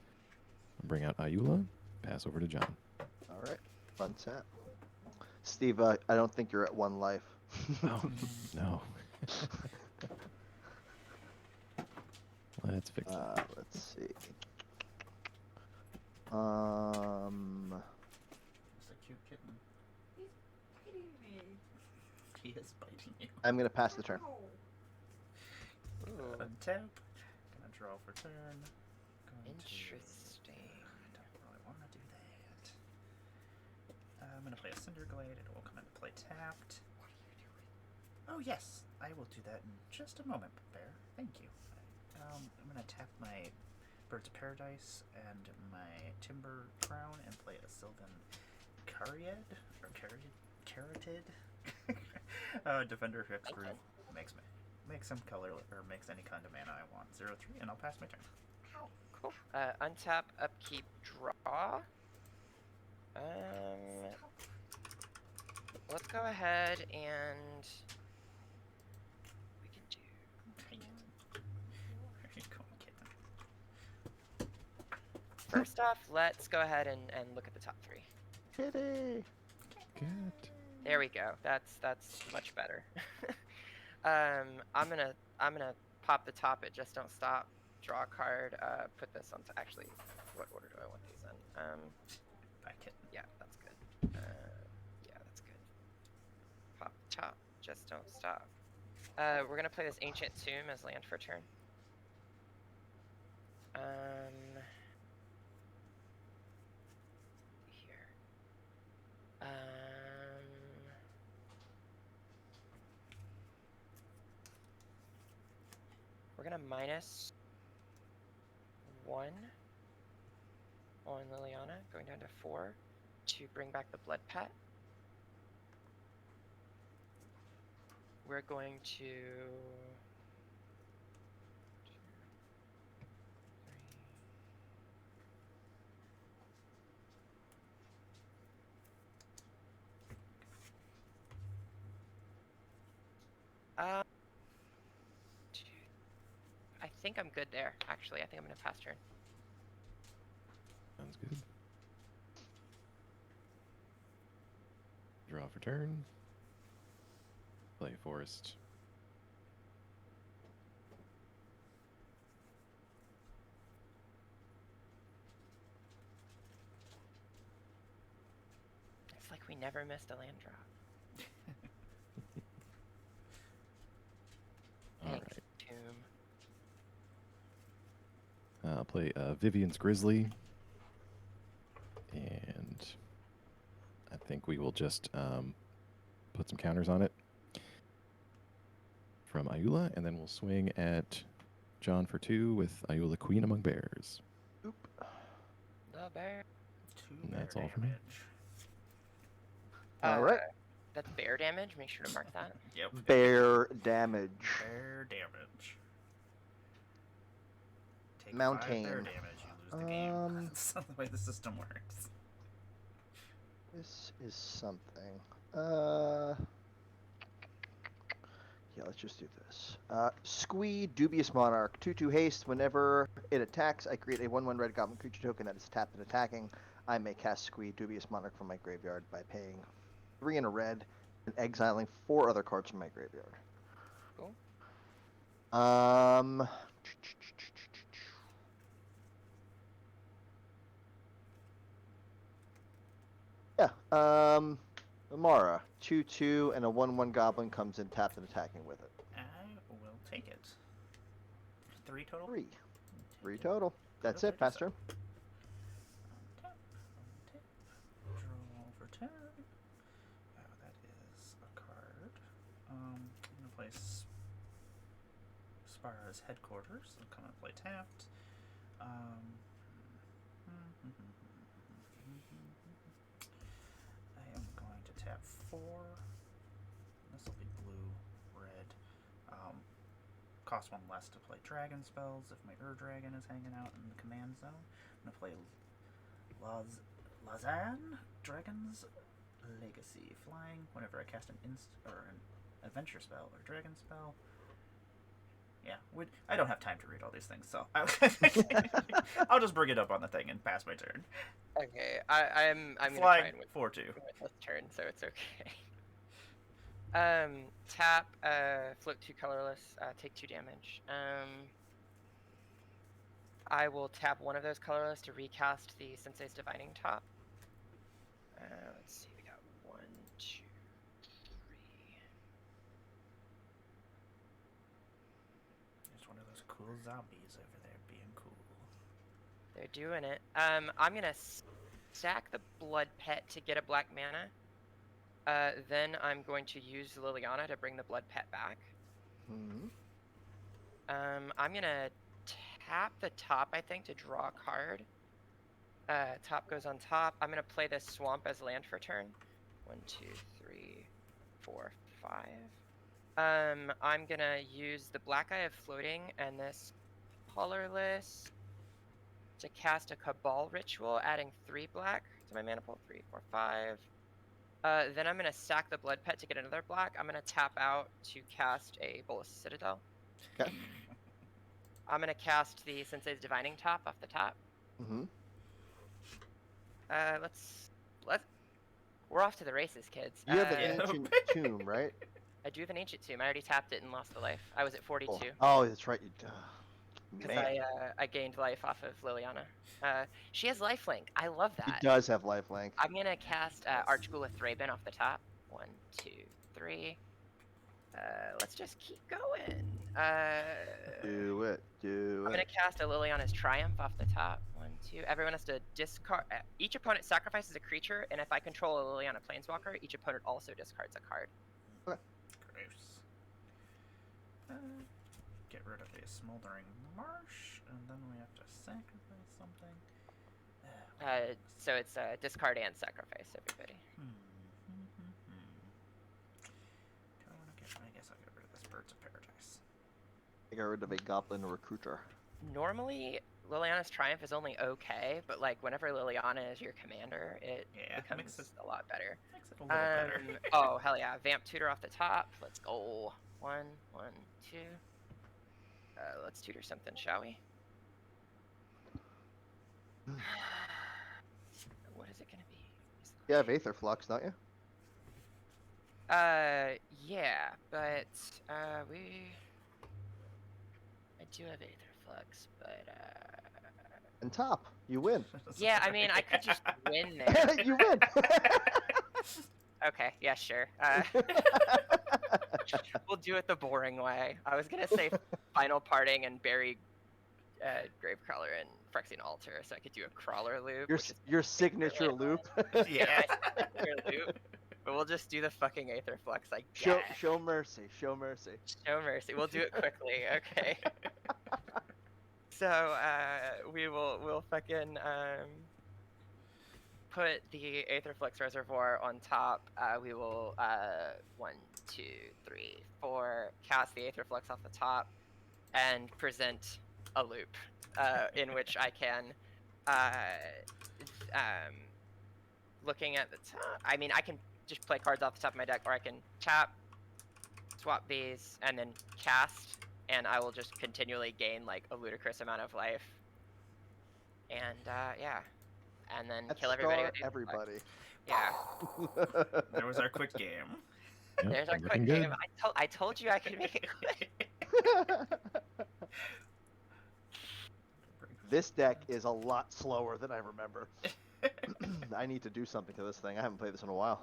I'll bring out Ayula. Pass over to John. All right. Fun tap. Steve, I don't think you're at 1 life. Oh, no. Let's fix it. Let's see. It's a cute kitten. He's biting me. He is biting you. I'm gonna pass the turn. Ooh, Untap. Gonna draw for turn. Going interesting. To... I don't really want to do that. I'm gonna play a Cinder Glade. It will come into play tapped. Oh yes, I will do that in just a moment, Bear. Thank you. I'm gonna tap my Birds of Paradise and my Timber Crown and play a Sylvan Caryid or Caryatid. Defender Hexproof makes some color or makes any kind of mana I want. 0/3, and I'll pass my turn. Cool. Untap, upkeep, draw. Let's go ahead and we can do. There you go, kitten. First off, let's go ahead and look at the top 3. Kitty. Cat. There we go. That's much better. I'm gonna pop the top. It just don't stop. Draw a card. Put this onto. Actually, what order do I want these in? Bye, kitten. Yeah, that's good. Yeah, that's good. Pop the top. Just don't stop. We're gonna play this Ancient Tomb as land for turn. Here. We're gonna -1 on Liliana, going down to 4 to bring back the Blood Pet. We're going to 2, 3. I think I'm good there. Actually, I think I'm gonna pass turn. Sounds good. Draw for turn. Play Forest. It's like we never missed a land drop. All Thanks, right. Tomb. I'll play Vivian's Grizzly. And I think we will just put some counters on it from Ayula, and then we'll swing at John for 2 with Ayula Queen Among Bears. Oop. The bear. 2 And bear that's all for me. damage. All right. That's bear damage. Make sure to mark that. Yep. Bear damage. Bear damage. Take 5 Mountain. bear damage, you lose the game. That's not the way the system works. This is something. Yeah, let's just do this. Squee, Dubious Monarch, 2/2 haste. Whenever it attacks, I create a 1/1 red goblin creature token that is tapped and attacking. I may cast Squee, Dubious Monarch from my graveyard by paying 3 and a red and exiling 4 other cards from my graveyard. Cool. Yeah, Amara, 2/2, and a 1/1 goblin comes in tapped and attacking with it. I will take it. 3 total? 3. 3 total. That's it, Faster. Pastor. Untap, untap. Draw for turn. Oh, that is a card. I'm gonna play Spara's Headquarters. I'll come and play tapped. I am going to tap 4. This will be blue, red. Cost 1 less to play dragon spells if my Dragon is hanging out in the command zone. I'm going to play Lazan, Dragon's Legacy. Flying whenever I cast an adventure spell or dragon spell. Yeah, I don't have time to read all these things, so I'll just bring it up on the thing and pass my turn. Okay, I'm gonna try Flying and win 4/2. this turn, so it's okay. Tap, float 2 colorless, take 2 damage. I will tap one of those colorless to recast the Sensei's Divining Top. Let's see, we got 1, 2, 3. There's one of those cool zombies over there being cool. They're doing it. I'm gonna sack the blood pet to get a black mana. Then I'm going to use Liliana to bring the blood pet back. Mm-hmm. I'm gonna tap the top, I think, to draw a card. Top goes on top. I'm gonna play this swamp as land for turn. 1, 2, 3, 4, 5. I'm gonna use the Black Eye of Floating and this colorless to cast a Cabal Ritual, adding 3 black to my mana pool. 3, 4, 5. Then I'm gonna sack the Blood Pet to get another black. I'm gonna tap out to cast a Bolus Citadel. Okay. I'm gonna cast the Sensei's Divining Top off the top. Mm-hmm. We're off to the races, kids. You have an Yeah. ancient tomb, right? I do have an ancient tomb. I already tapped it and lost the life. I was at 42 Cool. Oh, that's right. You. because Man, I gained life off of Liliana. She has lifelink. I love he that. does have lifelink. I'm gonna cast Archghoul of Thraben off the top. 1, 2, 3. Let's just keep going. Do it. Do I'm gonna it. cast a Liliana's Triumph off the top. 1, 2. Everyone has to discard. Each opponent sacrifices a creature, and if I control a Liliana Planeswalker, each opponent also discards a card. Gross. Get rid of a smoldering marsh, and then we have to sacrifice something. So it's discard and sacrifice, everybody. I guess I'll get rid of this Birds of Paradise. I got rid of a goblin recruiter. Normally, Liliana's Triumph is only okay, but like whenever Liliana is your commander, it Yeah, becomes makes it a lot better. Makes it a little better. Oh hell yeah! Vamp Tutor off the top. Let's go. 1, 1, 2. Let's tutor something, shall we? What is it gonna be? You have Aether Flux, don't you? Yeah, but I do have Aether Flux, but And top, you win. yeah, I mean, I could just win there. You win. Okay, yeah, sure. We'll do it the boring way. I was gonna say Final Parting and bury Gravecrawler and Phyrexian Altar, so I could do a crawler loop. Your signature loop. Yeah. Signature loop. But we'll just do the fucking Aether Flux, I guess. Show mercy. Show mercy. Show mercy. We'll do it quickly, okay? So we'll fucking put the Aetherflux Reservoir on top. We will 1, 2, 3, 4 cast the Aetherflux off the top and present a loop in which I can looking at the top. I mean, I can just play cards off the top of my deck, or I can tap, swap these, and then cast, and I will just continually gain like a ludicrous amount of life. And yeah, and then kill everybody. With everybody. Yeah. There was our quick game. Yep, There's our looking quick good. game. I told you I could make it quick. This deck is a lot slower than I remember. I need to do something to this thing. I haven't played this in a while.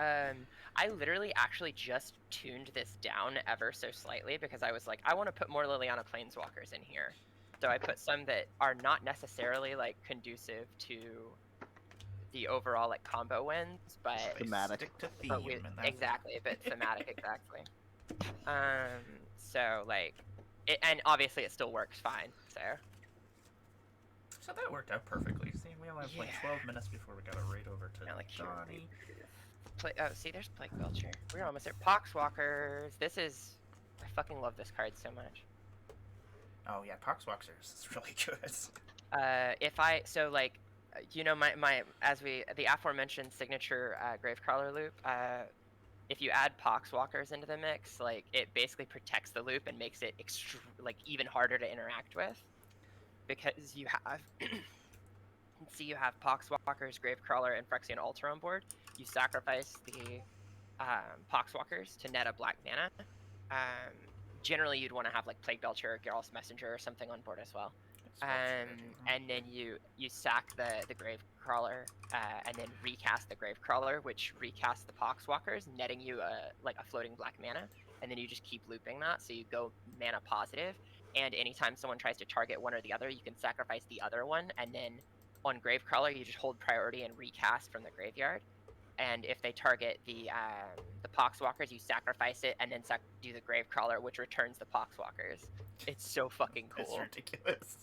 I literally actually just tuned this down ever so slightly because I was like, I want to put more Liliana Planeswalkers in here. So I put some that are not necessarily like conducive to the overall like combo wins, but Thematic. Stick to theme. but with, and that's exactly, but thematic exactly. So like, and obviously it still works fine. So that worked out perfectly. See, we only have like Yeah. 12 minutes before we gotta raid over to Now, like, here, Johnny. Oh, see, there's Plague Belcher. We're almost there. Poxwalkers. I fucking love this card so much. Oh yeah, Poxwalkers is really good. The aforementioned signature Gravecrawler loop, if you add Poxwalkers into the mix, like, it basically protects the loop and makes it even harder to interact with. Because you have, you have Poxwalkers, Gravecrawler, and Phyrexian Altar on board. You sacrifice the Poxwalkers to net a black mana. Generally, you'd want to have like Plague Belcher or Geralt's Messenger or something on board as well. And then you sack the Gravecrawler and then recast the Gravecrawler, which recasts the Poxwalkers, netting you a floating black mana. And then you just keep looping that, so you go mana positive. And anytime someone tries to target one or the other, you can sacrifice the other one, and then on Gravecrawler, you just hold priority and recast from the graveyard. And if they target the Poxwalkers, you sacrifice it and then do the Gravecrawler, which returns the Poxwalkers. It's so fucking It's cool. ridiculous.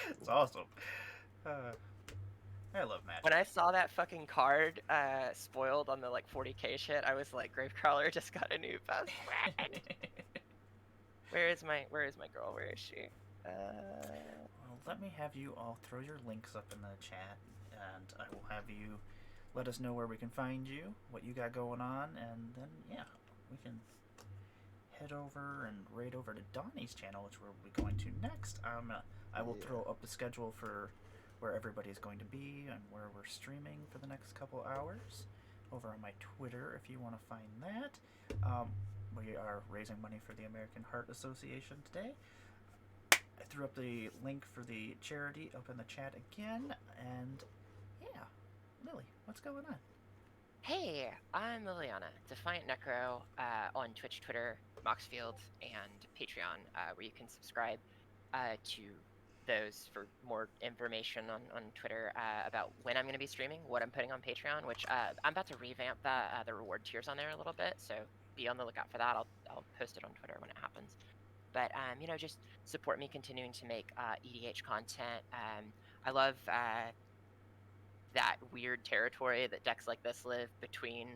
It's awesome. I love Magic. When I saw that fucking card spoiled on the like 40k shit, I was like, Gravecrawler just got a new best friend. Where is my girl? Where is she? Well, let me have you all throw your links up in the chat, and I will have you let us know where we can find you, what you got going on, and then, yeah, we can head over and raid over to Donnie's channel, which we'll be going to next. I will throw up the schedule for where everybody's going to be and where we're streaming for the next couple hours over on my Twitter if you want to find that. We are raising money for the American Heart Association today. I threw up the link for the charity up in the chat again, and yeah, Lily, what's going on? Hey, I'm Liliana, Defiant Necro, on Twitch, Twitter, Moxfield, and Patreon, where you can subscribe to those for more information on Twitter about when I'm going to be streaming, what I'm putting on Patreon, which I'm about to revamp the reward tiers on there a little bit, so be on the lookout for that. I'll post it on Twitter when it happens. But you know, just support me continuing to make EDH content. I love that weird territory that decks like this live between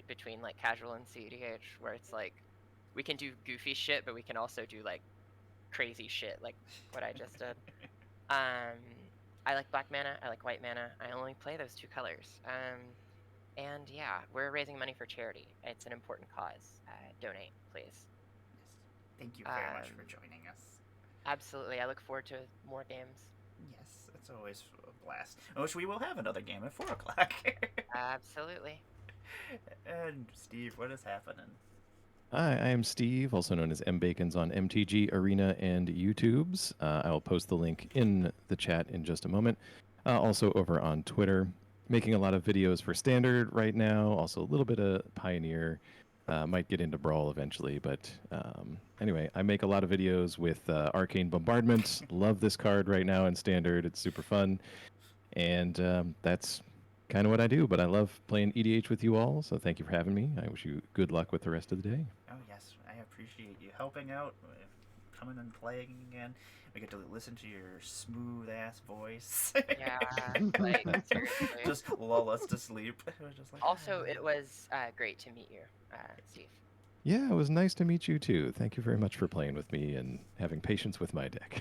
between like casual and CEDH, where it's like we can do goofy shit, but we can also do like crazy shit like what I just did. I like black mana, I like white mana. I only play those two colors. And yeah, we're raising money for charity. It's an important cause. Donate, please. Yes. Thank you very much for joining us. Absolutely. I look forward to more games. Yes, it's always a blast. Which we will have another game at 4 o'clock. Absolutely. And Steve, what is happening? Hi, I am Steve, also known as mbacons on MTG Arena and YouTube's. I will post the link in the chat in just a moment. Also over on Twitter, making a lot of videos for Standard right now. Also a little bit of Pioneer. Might get into Brawl eventually, but anyway, I make a lot of videos with Arcane Bombardment. Love this card right now in Standard. It's super fun, and that's kind of what I do. But I love playing EDH with you all, so thank you for having me. I wish you good luck with the rest of the day. Oh yes, I appreciate you helping out, coming and playing again. We get to listen to your smooth ass voice. Yeah, like seriously. Just lull us to sleep. It was just like, Also, it was great to meet you, Steve. Yeah, it was nice to meet you too. Thank you very much for playing with me and having patience with my deck.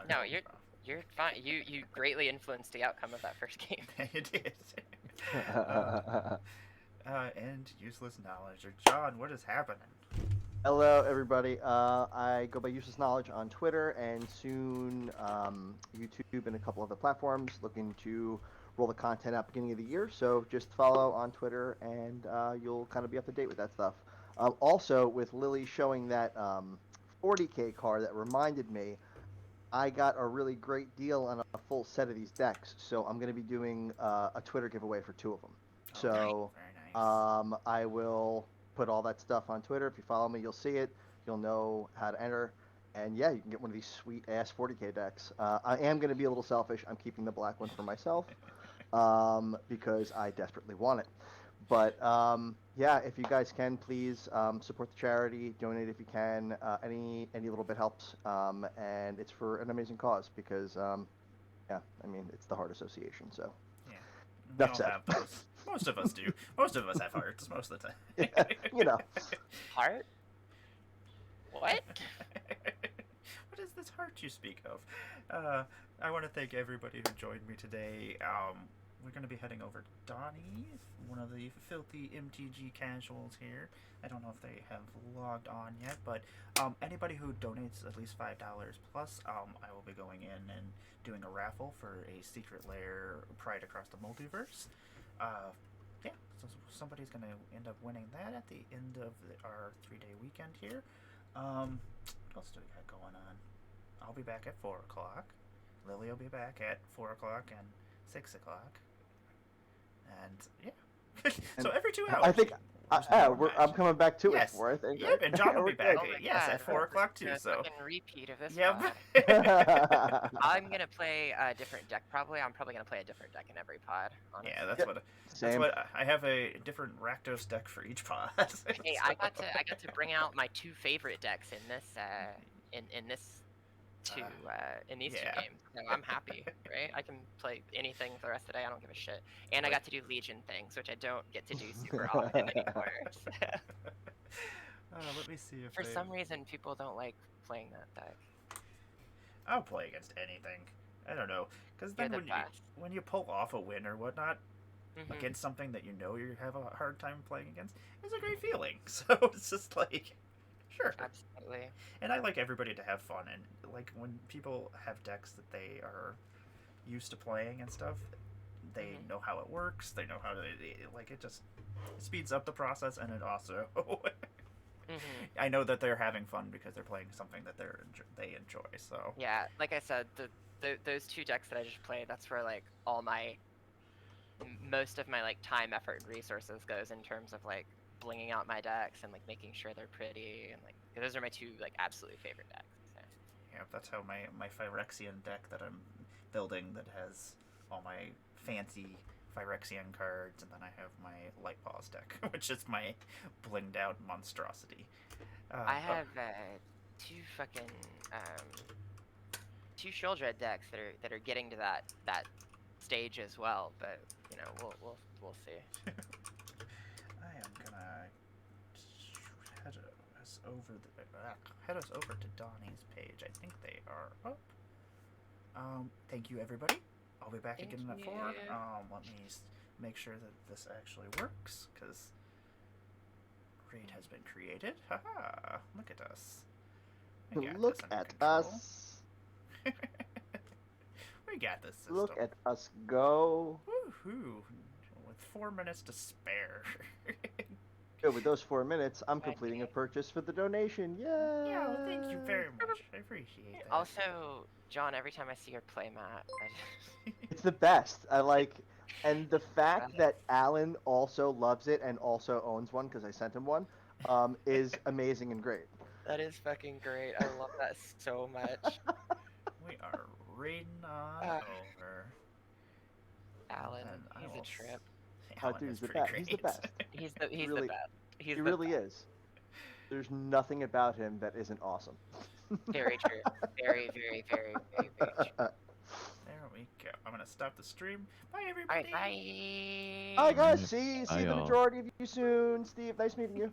No, you're fine. You greatly influenced the outcome of that first game. You did. And useless knowledge. Or John, what is happening? Hello, everybody. I go by Useless Knowledge on Twitter and soon YouTube and a couple other platforms. Looking to roll the content out beginning of the year, so just follow on Twitter and you'll kind of be up to date with that stuff. Also, with Lily showing that 40k card, that reminded me, I got a really great deal on a full set of these decks, so I'm going to be doing a Twitter giveaway for 2 of them. So Very nice. I will put all that stuff on Twitter. If you follow me, you'll see it. You'll know how to enter. And yeah, you can get one of these sweet ass 40k decks. I am going to be a little selfish. I'm keeping the black one for myself because I desperately want it. But yeah, if you guys can, please support the charity, donate if you can. Any little bit helps, and it's for an amazing cause because yeah, I mean it's the Heart Association, so. Yeah. We Enough all said. have those. Most of us do. Most of us have hearts most of the time. Yeah, you know. Heart? What? What is this heart you speak of? I want to thank everybody who joined me today. We're going to be heading over to Donnie, one of the filthy MTG casuals here. I don't know if they have logged on yet, but anybody who donates at least $5 plus, I will be going in and doing a raffle for a secret lair Pride Across the Multiverse. Yeah, so somebody's going to end up winning that at the end of our 3-day weekend here. What else do we got going on? I'll be back at 4 o'clock. Lily will be back at 4 o'clock and 6 o'clock. And yeah. So every 2 hours. There's no more I'm magic. coming back to Yes. it for it. And, Yep, and John will be we're back. good. Oh my Yes, at God. 4 o'clock too. A So. fucking repeat of this Yep. pod. I'm gonna play a different deck. I'm probably gonna play a different deck in every pod. Honestly. Yeah, that's Yep. what. That's Same. what I have a different Rakdos deck for each pod. Hey, I got to bring out my 2 favorite decks in this in this in these yeah. 2 games. So I'm happy, right? I can play anything for the rest of the day. I don't give a shit. And I got to do Legion things, which I don't get to do super often anymore. So, Let me see if for I... some reason, people don't like playing that deck. I'll play against anything. I don't know, because then You're the best. when you pull off a win or whatnot Mhm. against something that you know you have a hard time playing against, it's a great feeling. So it's just like, sure. Absolutely. And I like everybody to have fun, and like when people have decks that they are used to playing and stuff, they know how it works. They know how to like it. Just speeds up the process, and it also. I know that they're having fun because they're playing something that they enjoy. So Yeah, like I said, those 2 decks that I just played, that's where like all my most of my like time, effort, and resources goes in terms of like blinging out my decks and like making sure they're pretty and like those are my 2 like absolutely favorite decks. So. yeah, that's how my Phyrexian deck that I'm building that has all my fancy Phyrexian cards, and then I have my Light Paws deck, which is my blinged out monstrosity. I have 2 fucking 2 Sheoldred decks that are getting to that stage as well, but you know we'll see. I am gonna head us over to Donnie's page. I think they are up. Thank you everybody. I'll be back Thank again at 4. you. Let me make sure that this actually works, because raid has been created. Haha! Look at us. We got Look this under at control. us. We got this system. Look at us go. Woohoo! With 4 minutes to spare. Good, with those 4 minutes, I'm completing a purchase for the donation. Yay! Yeah, well, thank you very much. I appreciate that. Also, John, every time I see your playmat, It's the best. I like, and the fact that Alan also loves it and also owns one because I sent him one, is amazing and great. that is fucking great. I love that so much. We are raiding on over. Alan, And I he's will a trip. Alan Dude, is he's the pretty best. great. He's the best. He's really- the best. He's He the really best. is. There's nothing about him that isn't awesome. Very true. Very, very, very, very, very true. There we go. I'm gonna stop the stream. Bye, All everybody. right, bye. Hi guys, see Bye, the y'all. majority of you soon. Steve, nice meeting you.